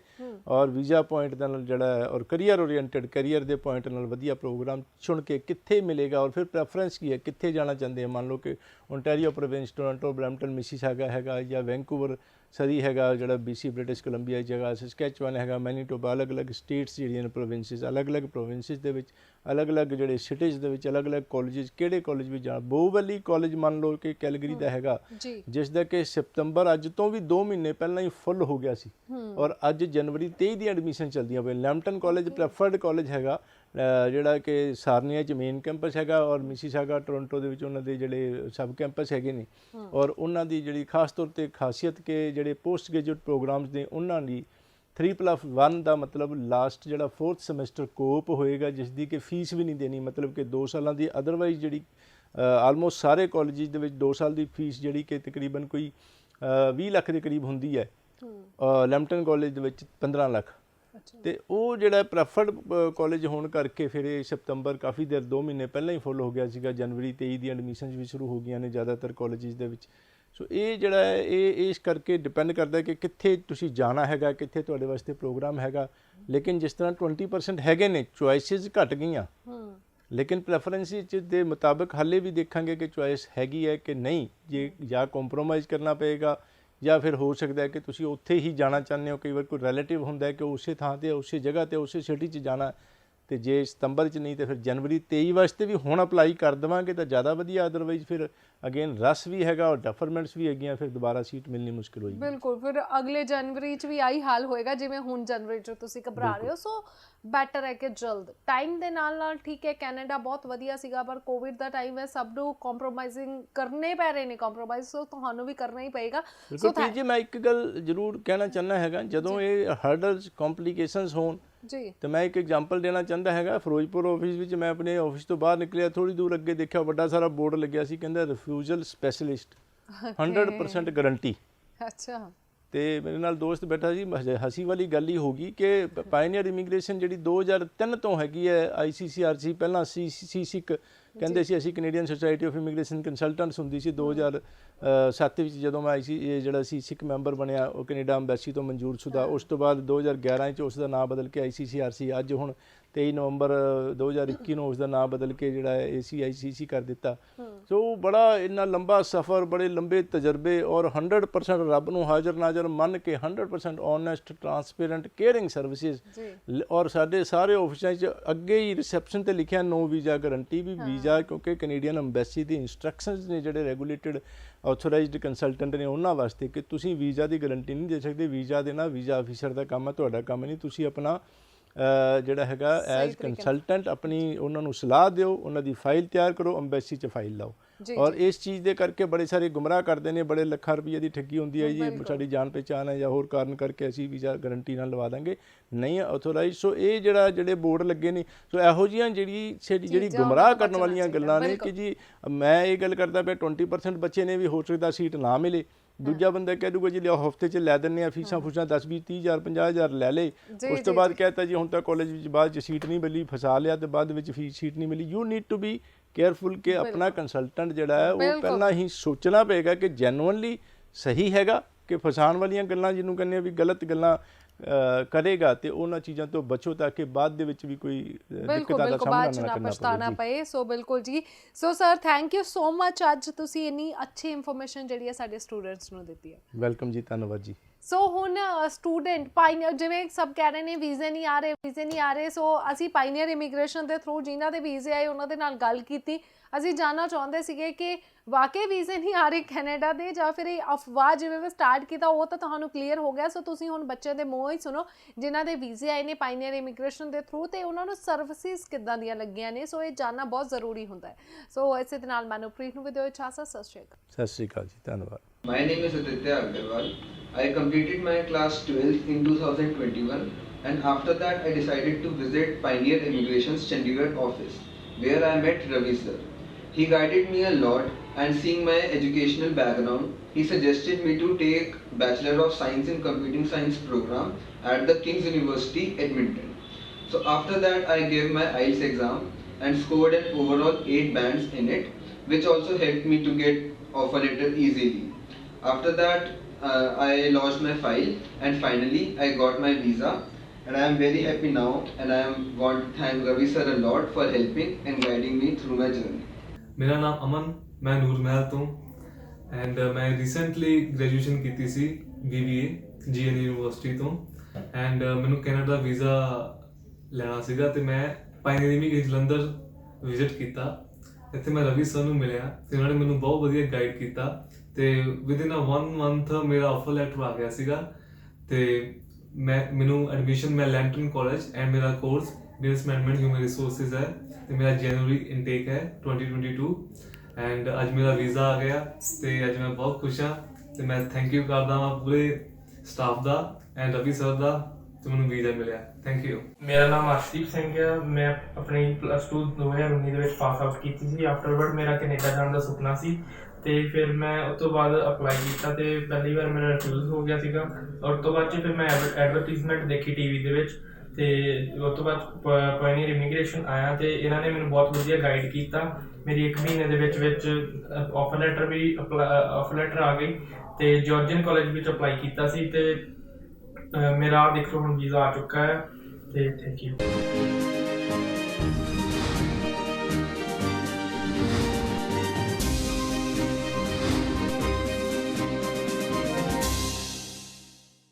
ਔਰ ਵੀਜ਼ਾ ਪੁਆਇੰਟ ਦੇ ਨਾਲ ਜਿਹੜਾ ਔਰ ਕਰੀਅਰ ਓਰੀਐਂਟਡ, ਕਰੀਅਰ ਦੇ ਪੁਆਇੰਟ ਨਾਲ ਵਧੀਆ ਪ੍ਰੋਗਰਾਮ ਚੁਣ ਕੇ ਕਿੱਥੇ ਮਿਲੇਗਾ ਔਰ ਫਿਰ ਪ੍ਰੈਫਰੈਂਸ ਕੀ ਹੈ, ਕਿੱਥੇ ਜਾਣਾ ਚਾਹੁੰਦੇ ਆ। ਮੰਨ ਲਓ ਕਿ Ontario province, Toronto, Brampton, Mississauga ਹੈਗਾ ਜਾਂ ਵੈਂਕੂਵਰ ਸਰੀ ਹੈਗਾ, ਜਿਹੜਾ BC ਬ੍ਰਿਟਿਸ਼ ਕੋਲੰਬੀਆ ਜਗ੍ਹਾ, ਸਸਕੈਚੁਅਨ ਹੈਗਾ, ਮੈਨੀਟੋਬਾ, ਅਲੱਗ-ਅਲੱਗ ਸਟੇਟਸ ਜਿਹੜੀਆਂ ਨੇ, ਪ੍ਰੋਵਿੰਸਿਸ, ਅਲੱਗ-ਅਲੱਗ ਪ੍ਰੋਵਿੰਸਿਸ ਦੇ ਵਿੱਚ ਅਲੱਗ-ਅਲੱਗ ਜਿਹੜੇ ਸਿਟੀਜ਼ ਦੇ ਵਿੱਚ ਅਲੱਗ-ਅਲੱਗ ਕਾਲਜਿਸ, ਕਿਹੜੇ ਕਾਲਜ ਵਿੱਚ ਜਾਣਾ। ਬੋਵੈਲੀ ਕਾਲਜ ਮੰਨ ਲਓ ਕਿ ਕੈਲਗਰੀ ਦਾ ਹੈਗਾ, ਜਿਸ ਦਾ ਕਿ ਸਤੰਬਰ ਅੱਜ ਤੋਂ ਵੀ 2 ਮਹੀਨੇ ਪਹਿਲਾਂ ਹੀ ਫੁੱਲ ਹੋ ਗਿਆ ਸੀ ਔਰ ਅੱਜ ਜਨਵਰੀ 23 ਦੀਆਂ ਐਡਮਿਸ਼ਨ ਚੱਲਦੀਆਂ ਪਈਆਂ। ਲੈਂਪਟਨ ਕਾਲਜ ਪ੍ਰੈਫਰਡ ਕਾਲਜ ਹੈਗਾ, ਜਿਹੜਾ ਕਿ ਸਾਰਨੀਆ 'ਚ ਮੇਨ ਕੈਂਪਸ ਹੈਗਾ ਔਰ ਮਿਸੀਸਾਗਾ, ਟੋਰਾਂਟੋ ਦੇ ਵਿੱਚ ਉਹਨਾਂ ਦੇ ਜਿਹੜੇ ਸਬ ਕੈਂਪਸ ਹੈਗੇ ਨੇ ਔਰ ਉਹਨਾਂ ਦੀ ਜਿਹੜੀ ਖਾਸ ਤੌਰ 'ਤੇ ਖਾਸੀਅਤ ਕਿ ਜਿਹੜੇ ਪੋਸਟ ਗ੍ਰੈਜੂਏਟ ਪ੍ਰੋਗਰਾਮਸ ਨੇ ਉਹਨਾਂ ਦੀ 3+1 ਦਾ ਮਤਲਬ ਲਾਸਟ ਜਿਹੜਾ 4th ਸਮੈਸਟਰ ਕੋਪ ਹੋਏਗਾ, ਜਿਸ ਦੀ ਕਿ ਫੀਸ ਵੀ ਨਹੀਂ ਦੇਣੀ, ਮਤਲਬ ਕਿ 2 ਸਾਲਾਂ ਦੀ। ਅਦਰਵਾਈਜ਼ ਜਿਹੜੀ ਆਲਮੋਸਟ ਸਾਰੇ ਕਾਲਜਿਸ ਦੇ ਵਿੱਚ 2 ਸਾਲ ਦੀ ਫੀਸ ਜਿਹੜੀ ਕਿ ਤਕਰੀਬਨ ਕੋਈ 20 ਲੱਖ ਦੇ ਕਰੀਬ ਹੁੰਦੀ ਹੈ, ਲੈਂਪਟਨ ਕਾਲਜ ਦੇ ਵਿੱਚ 15 ਲੱਖ। ਤੇ ਉਹ ਜਿਹੜਾ ਪ੍ਰੈਫਰਡ ਕਾਲਜ ਹੋਣ ਕਰਕੇ ਫਿਰ ਇਹ ਸਤੰਬਰ ਕਾਫੀ ਦੇਰ 2 ਮਹੀਨੇ ਪਹਿਲਾਂ ਹੀ ਫੁੱਲ ਹੋ ਗਿਆ ਸੀਗਾ। ਜਨਵਰੀ 23 ਦੀਆਂ ਐਡਮਿਸ਼ਨਸ ਵੀ ਸ਼ੁਰੂ ਹੋ ਗਈਆਂ ਨੇ ਜ਼ਿਆਦਾਤਰ ਕਾਲਜਿਸ ਦੇ ਵਿੱਚ। ਸੋ ਇਹ ਜਿਹੜਾ ਹੈ ਇਹ ਇਸ ਕਰਕੇ ਡਿਪੈਂਡ ਕਰਦਾ ਕਿ ਕਿੱਥੇ ਤੁਸੀਂ ਜਾਣਾ ਹੈਗਾ, ਕਿੱਥੇ ਤੁਹਾਡੇ ਵਾਸਤੇ ਪ੍ਰੋਗਰਾਮ ਹੈਗਾ। ਲੇਕਿਨ ਜਿਸ ਤਰ੍ਹਾਂ 20% ਹੈਗੇ ਨੇ, ਚੋਇਸਿਸ ਘੱਟ ਗਈਆਂ, ਲੇਕਿਨ ਪ੍ਰੈਫਰੈਂਸਿਸ ਦੇ ਮੁਤਾਬਕ ਹਾਲੇ ਵੀ ਦੇਖਾਂਗੇ ਕਿ ਚੋਇਸ ਹੈਗੀ ਹੈ ਕਿ ਨਹੀਂ, ਜੇ ਜਾਂ ਕੰਪਰੋਮਾਈਜ਼ ਕਰਨਾ ਪਏਗਾ ਜਾਂ ਫਿਰ ਹੋ ਸਕਦਾ ਹੈ ਕਿ ਤੁਸੀਂ ਉੱਥੇ ਹੀ ਜਾਣਾ ਚਾਹੁੰਦੇ ਹੋ। ਕਈ ਵਾਰ ਕੋਈ ਰਿਲੇਟਿਵ ਹੁੰਦਾ ਹੈ ਕਿ ਉਸੇ ਥਾਂ 'ਤੇ ਉਸੇ ਜਗ੍ਹਾ 'ਤੇ ਉਸੇ ਸਿਟੀ 'ਚ ਜਾਣਾ, ਤੇ ਜੇ ਸਤੰਬਰ 'ਚ ਨਹੀਂ ਤੇ ਫਿਰ ਜਨਵਰੀ 23 ਵਾਸਤੇ ਵੀ ਹੁਣ ਅਪਲਾਈ ਕਰ ਦੇਵਾਂਗੇ ਤਾਂ ਜ਼ਿਆਦਾ ਵਧੀਆ। ਅਦਰਵਾਈਜ਼ ਫਿਰ ਅਗੇਨ ਰਸ਼ ਵੀ ਹੈਗਾ ਔਰ ਡੈਫਰਮੈਂਟਸ ਵੀ ਹੈਗੀਆਂ, ਫਿਰ ਦੁਬਾਰਾ ਸੀਟ ਮਿਲਣੀ ਮੁਸ਼ਕਿਲ ਹੋਏਗੀ। ਬਿਲਕੁਲ, ਫਿਰ ਅਗਲੇ ਜਨਵਰੀ 'ਚ ਵੀ ਆਹੀ ਹਾਲ ਹੋਏਗਾ ਜਿਵੇਂ ਹੁਣ ਜਨਵਰੀ 'ਚ ਤੁਸੀਂ ਘਬਰਾ ਰਹੇ ਹੋ। ਸੋ ਬੈਟਰ ਹੈ ਕਿ ਜਲਦ ਟਾਈਮ ਦੇ ਨਾਲ ਠੀਕ ਹੈ, ਕੈਨੇਡਾ ਬਹੁਤ ਵਧੀਆ ਸੀਗਾ, ਪਰ ਕੋਵਿਡ ਦਾ ਟਾਈਮ ਹੈ, ਸਭ ਨੂੰ ਕੰਪਰੋਮਾਈਜ਼ਿੰਗ ਕਰਨੇ ਪੈ ਰਹੇ ਨੇ ਕੰਪਰੋਮਾਈਜ਼, ਸੋ ਤੁਹਾਨੂੰ ਵੀ ਕਰਨਾ ਹੀ ਪਏਗਾ। ਸੋ ਜੀ ਮੈਂ ਇੱਕ ਗੱਲ ਜ਼ਰੂਰ ਕਹਿਣਾ ਚਾਹੁੰਦਾ ਹੈਗਾ, ਜਦੋਂ ਇਹ ਹਰਡਲਸ ਕੰਪਲਿਕੇਸ਼ਨਸ ਹੋਣ ਜੀ ਤੇ ਮੈਂ ਇੱਕ ਐਗਜ਼ਾਮਪਲ ਦੇਣਾ ਚਾਹੁੰਦਾ ਹੈਗਾ। ਫਿਰੋਜ਼ਪੁਰ ਆਫਿਸ ਵਿੱਚ ਮੈਂ ਆਪਣੇ ਆਫਿਸ ਤੋਂ ਬਾਹਰ ਨਿਕਲਿਆ, ਥੋੜੀ ਦੂਰ ਅੱਗੇ ਦੇਖਿਆ ਵੱਡਾ ਸਾਰਾ ਬੋਰਡ ਲੱਗਿਆ ਸੀ, ਕਹਿੰਦਾ ਰਿਫਿਊਜ਼ਲ ਸਪੈਸ਼ਲਿਸਟ 100% ਗਰੰਟੀ। ਅੱਛਾ। ਤੇ ਮੇਰੇ ਨਾਲ ਦੋਸਤ ਬੈਠਾ ਸੀ, ਹਸੀ ਵਾਲੀ ਗੱਲ ਹੀ ਹੋ ਗਈ ਕਿ ਪਾਇਨੀਅਰ ਇਮੀਗ੍ਰੇਸ਼ਨ ਜਿਹੜੀ 2003 ਤੋਂ ਹੈਗੀ ਹੈ ICCRC, ਪਹਿਲਾਂ ਸੀਸਿਕ ਕਹਿੰਦੇ ਸੀ ਅਸੀਂ, Canadian society of immigration consultants ਹੁੰਦੀ ਸੀ। 2007 ਵਿੱਚ ਜਦੋਂ ਮੈਂ ਜਿਹੜਾ ਸਿੱਖ ਮੈਂਬਰ ਬਣਿਆ, ਉਹ ਕੈਨੇਡਾ ਅੰਬੈਸੀ ਤੋਂ ਮਨਜ਼ੂਰ ਸ਼ੁਦਾ। ਉਸ ਤੋਂ ਬਾਅਦ 2011 'ਚ ਉਸ ਦਾ ਨਾਮ ਬਦਲ ਕੇ ICCRC, ਅੱਜ ਹੁਣ 23 ਨਵੰਬਰ 2021 ਨੂੰ ਉਸ ਦਾ ਨਾਮ ਬਦਲ ਕੇ ਜਿਹੜਾ ਹੈ ACICC ਕਰ ਦਿੱਤਾ। ਸੋ ਬੜਾ ਇੰਨਾ ਲੰਬਾ ਸਫ਼ਰ, ਬੜੇ ਲੰਬੇ ਤਜਰਬੇ ਔਰ 100% ਰੱਬ ਨੂੰ ਹਾਜ਼ਰ ਨਾਜ਼ਰ ਮੰਨ ਕੇ 100% ਓਨੈਸਟ, ਟਰਾਂਸਪੇਰੈਂਟ, ਕੇਅਰਿੰਗ ਸਰਵਿਸਿਜ਼। ਔਰ ਸਾਡੇ ਸਾਰੇ ਆਫਿਸਾਂ 'ਚ ਅੱਗੇ ਹੀ ਰਿਸੈਪਸ਼ਨ 'ਤੇ ਲਿਖਿਆ ਨੋ ਵੀਜ਼ਾ ਗਰੰਟੀ, ਵੀ ਵੀਜ਼ਾ ਕਿਉਂਕਿ ਕੈਨੇਡੀਅਨ ਅੰਬੈਸੀ ਦੀ ਇੰਸਟਰਕਸ਼ਨਸ ਨੇ ਜਿਹੜੇ ਰੈਗੂਲੇਟਡ ਆਥੋਰਾਈਜ਼ਡ ਕੰਸਲਟੈਂਟ ਨੇ ਉਹਨਾਂ ਵਾਸਤੇ, ਕਿ ਤੁਸੀਂ ਵੀਜ਼ਾ ਦੀ ਗਰੰਟੀ ਨਹੀਂ ਦੇ ਸਕਦੇ। ਵੀਜ਼ਾ ਦੇਣਾ ਵੀਜ਼ਾ ਆਫਿਸਰ ਦਾ ਕੰਮ ਹੈ, ਤੁਹਾਡਾ ਕੰਮ ਨਹੀਂ। ਤੁਸੀਂ ਆਪਣਾ ਜਿਹੜਾ ਹੈਗਾ ਐਜ਼ ਕੰਸਲਟੈਂਟ ਆਪਣੀ ਉਹਨਾਂ ਨੂੰ ਸਲਾਹ ਦਿਓ, ਉਹਨਾਂ ਦੀ ਫਾਈਲ ਤਿਆਰ ਕਰੋ, ਅੰਬੈਸੀ 'ਚ ਫਾਈਲ ਲਾਓ। ਔਰ ਇਸ ਚੀਜ਼ ਦੇ ਕਰਕੇ ਬੜੇ ਸਾਰੇ ਗੁੰਮਰਾਹ ਕਰਦੇ ਨੇ, ਬੜੇ ਲੱਖਾਂ ਰੁਪਈਏ ਦੀ ਠੱਗੀ ਹੁੰਦੀ ਹੈ ਜੀ, ਸਾਡੀ ਜਾਣ ਪਹਿਚਾਣ ਹੈ ਜਾਂ ਹੋਰ ਕਾਰਨ ਕਰਕੇ ਅਸੀਂ ਵੀਜ਼ਾ ਗਰੰਟੀ ਨਾਲ ਲਵਾ ਦਾਂਗੇ, ਨਹੀਂ ਆਥੋਰਾਈਜ਼। ਸੋ ਇਹ ਜਿਹੜੇ ਬੋਰਡ ਲੱਗੇ ਨੇ, ਸੋ ਇਹੋ ਜਿਹੀਆਂ ਜਿਹੜੀ ਗੁੰਮਰਾਹ ਕਰਨ ਵਾਲੀਆਂ ਗੱਲਾਂ ਨੇ ਕਿ ਜੀ ਮੈਂ ਇਹ ਗੱਲ ਕਰਦਾ ਪਿਆ 20% ਬੱਚੇ ਨੇ ਵੀ ਹੋ ਸਕਦਾ ਸੀਟ ਨਾ ਮਿਲੇ, ਦੂਜਾ ਬੰਦਾ ਕਹਿ ਦੂਗਾ ਜੀ ਲਿਆਓ ਹਫ਼ਤੇ 'ਚ ਲੈ ਦਿੰਦੇ ਹਾਂ, ਫੀਸਾਂ ਫੂਸਾਂ 10, 20, 30 ਹਜ਼ਾਰ 50 ਹਜ਼ਾਰ ਲੈ ਲਏ। ਉਸ ਤੋਂ ਬਾਅਦ ਕਹਿਤਾ ਜੀ ਹੁਣ ਤਾਂ ਕਾਲਜ ਵਿੱਚ ਬਾਅਦ 'ਚ ਸੀਟ ਨਹੀਂ ਮਿਲੀ, ਫਸਾ ਲਿਆ ਤੇ ਬਾਅਦ ਵਿੱਚ ਫੀਸ ਸੀਟ ਨਹੀਂ ਮਿਲੀ। You need to be careful ਕਿ ਆਪਣਾ ਕੰਸਲਟੈਂਟ ਜਿਹੜਾ ਹੈ ਉਹ ਪਹਿਲਾਂ ਹੀ ਸੋਚਣਾ ਪਏਗਾ ਕਿ ਜੈਨੂਅਨਲੀ ਸਹੀ ਹੈਗਾ, ਕਿ ਫਸਾਉਣ ਵਾਲੀਆਂ ਗੱਲਾਂ ਜਿਹਨੂੰ ਕਹਿੰਦੇ ਆ ਵੀ ਗਲਤ ਗੱਲਾਂ ਕਰੇਗਾ, ਤੇ ਉਹਨਾਂ ਚੀਜ਼ਾਂ ਤੋਂ ਬਚੋ ਤਾਂ ਕਿ ਬਾਅਦ ਦੇ ਵਿੱਚ ਵੀ ਕੋਈ ਦਿੱਕਤਾਂ ਦਾ ਸਾਹਮਣਾ ਨਾ ਕਰਨਾ ਪਏ। ਸੋ ਬਿਲਕੁਲ ਜੀ। So sir thank you so much, ਅੱਜ ਤੁਸੀਂ ਇੰਨੀ ਅੱਛੀ ਇਨਫੋਰਮੇਸ਼ਨ ਜਿਹੜੀ ਹੈ ਸਾਡੇ ਸਟੂਡੈਂਟਸ ਨੂੰ ਦਿੱਤੀ ਹੈ। ਵੈਲਕਮ ਜੀ, ਧੰਨਵਾਦ ਜੀ। ਸੋ ਹੁਣ ਸਟੂਡੈਂਟ ਪਾਇਨੀਅਰ, ਜਿਵੇਂ ਸਭ ਕਹਿ ਰਹੇ ਨੇ ਵੀਜ਼ੇ ਨਹੀਂ ਆ ਰਹੇ, ਸੋ ਅਸੀਂ ਪਾਇਨੀਅਰ ਇਮੀਗ੍ਰੇਸ਼ਨ ਦੇ ਥਰੂ ਜਿਨ੍ਹਾਂ ਦੇ ਵੀਜ਼ੇ ਆਏ ਉਹਨਾਂ ਦੇ ਨਾਲ ਗੱਲ ਕੀਤੀ। ਅਸੀਂ ਜਾਣਨਾ ਚਾਹੁੰਦੇ ਸੀਗੇ ਕਿ ਵਾਕਈ ਵੀਜ਼ੇ ਨਹੀਂ ਆ ਰਹੇ ਕੈਨੇਡਾ ਦੇ, ਜਾਂ ਫਿਰ ਇਹ ਅਫਵਾਹ ਜਿਵੇਂ ਮੈਂ ਸਟਾਰਟ ਕੀਤਾ ਉਹ ਤਾਂ ਤੁਹਾਨੂੰ ਕਲੀਅਰ ਹੋ ਗਿਆ। ਸੋ ਤੁਸੀਂ ਹੁਣ ਬੱਚਿਆਂ ਦੇ ਮੂੰਹੋਂ ਹੀ ਸੁਣੋ ਜਿਨ੍ਹਾਂ ਦੇ ਵੀਜ਼ੇ ਆਏ ਨੇ ਪਾਇਨੀਅਰ ਇਮੀਗ੍ਰੇਸ਼ਨ ਦੇ ਥਰੂ, ਤੇ ਉਹਨਾਂ ਨੂੰ ਸਰਵਿਸਿਜ਼ ਕਿੱਦਾਂ ਦੀਆਂ ਲੱਗੀਆਂ ਨੇ। ਸੋ ਇਹ ਜਾਣਨਾ ਬਹੁਤ ਜ਼ਰੂਰੀ ਹੁੰਦਾ ਹੈ। ਸੋ ਇਸੇ ਦੇ ਨਾਲ ਮਨੁਪ੍ਰੀਤ ਨੂੰ ਵੀ ਦਿਓ ਇਜਾਜ਼ਤ। ਸਤਿ ਸ਼੍ਰੀ ਅਕਾਲ। ਸਤਿ ਸ਼੍ਰੀ ਅਕਾਲ ਜੀ, ਧੰਨਵਾਦ। My name is Aditya Agarwal. I completed my class 12th in 2021, and after that I decided to visit Pioneer Immigration's Chandigarh office, where I met Ravi sir. He guided me a lot, and seeing my educational background, he suggested me to take Bachelor of Science in Computing Science program at the King's University, Edmonton. So after that I gave my IELTS exam and scored an overall 8 bands in it, which also helped me to get offer letter easily. After that I lodged my file, and finally I got my visa, and I am very happy now, and I want to thank Ravi sir a lot for helping and guiding me through my journey. ਮੇਰਾ ਨਾਮ ਅਮਨ, ਮੈਂ ਨੂਰ ਮਹਿਲ ਤੋਂ, and ਮੈਂ recently graduation ਕੀਤੀ ਸੀ BBA GN university ਤੋਂ, and ਮੈਨੂੰ Canada visa ਲੈਣਾ ਸੀਗਾ ਤੇ ਮੈਂ ਪਾਇਨੀਅਰ ਇਮੀਗ੍ਰੇਸ਼ਨ ਜਲੰਧਰ ਵਿਜ਼ਿਟ ਕੀਤਾ। ਇੱਥੇ ਮੈਂ ਰਵੀ ਸਰ ਨੂੰ ਮਿਲਿਆ ਤੇ ਉਹਨਾਂ ਨੇ ਮੈਨੂੰ ਬਹੁਤ ਵਧੀਆ ਗਾਈਡ ਕੀਤਾ, ਤੇ ਵਿਦਿਨ 1 ਮੰਥ ਮੇਰਾ ਆਫਰ ਲੈਟਰ ਆ ਗਿਆ ਸੀਗਾ, ਤੇ ਮੈਨੂੰ ਐਡਮਿਸ਼ਨ ਮੈਂ ਲੈਂਟਨ ਕਾਲਜ, ਐਂਡ ਮੇਰਾ course business management human resources ਹੈ, ਤੇ ਮੇਰਾ ਜਨਵਰੀ ਇਨਟੇਕ ਹੈ 2022, ਐਂਡ ਅੱਜ ਮੇਰਾ ਵੀਜ਼ਾ ਆ ਗਿਆ ਤੇ ਅੱਜ ਮੈਂ ਬਹੁਤ ਖੁਸ਼ ਹਾਂ। ਤੇ ਮੈਂ ਥੈਂਕ ਯੂ ਕਰਦਾ ਹਾਂ ਪੂਰੇ ਸਟਾਫ ਦਾ ਐਂਡ ਰਵੀ ਸਰ ਦਾ, ਤੇ ਮੈਨੂੰ ਵੀਜ਼ਾ ਮਿਲਿਆ। Thank you. ਮੇਰਾ ਨਾਮ ਅਰਸ਼ਦੀਪ ਸਿੰਘ ਹੈ। ਮੈਂ ਆਪਣੀ +2 2019 ਦੇ ਵਿੱਚ ਪਾਸ ਆਊਟ ਕੀਤੀ ਸੀ। ਆਫਟਰਵਰਡ ਮੇਰਾ ਕੈਨੇਡਾ ਜਾਣ ਦਾ ਸੁਪਨਾ ਸੀ, ਤੇ ਫਿਰ ਮੈਂ ਉਸ ਤੋਂ ਬਾਅਦ ਅਪਲਾਈ ਕੀਤਾ ਤੇ ਪਹਿਲੀ ਵਾਰ ਮੇਰਾ ਰਿਫਿਊਜ਼ ਹੋ ਗਿਆ ਸੀਗਾ। ਔਰ ਤੋਂ ਬਾਅਦ 'ਚ ਫਿਰ ਮੈਂ ਐਡਵਰਟੀਜ਼ਮੈਂਟ ਦੇਖੀ TV ਦੇ ਵਿੱਚ, ਤੇ ਉਸ ਤੋਂ ਬਾਅਦ ਪਾਇਨੀਅਰ ਇਮੀਗ੍ਰੇਸ਼ਨ ਆਇਆ, ਤੇ ਇਹਨਾਂ ਨੇ ਮੈਨੂੰ ਬਹੁਤ ਵਧੀਆ ਗਾਈਡ ਕੀਤਾ। ਮੇਰੀ 1 ਮਹੀਨੇ ਦੇ ਵਿੱਚ ਆਫਰ ਲੈਟਰ ਆ ਗਈ, ਤੇ ਜਾਰਜੀਅਨ ਕਾਲਜ ਵਿੱਚ ਅਪਲਾਈ ਕੀਤਾ ਸੀ, ਤੇ ਮੇਰਾ ਦੇਖੋ ਹੁਣ ਵੀਜ਼ਾ ਆ ਚੁੱਕਾ ਹੈ, ਤੇ ਥੈਂਕ ਯੂ।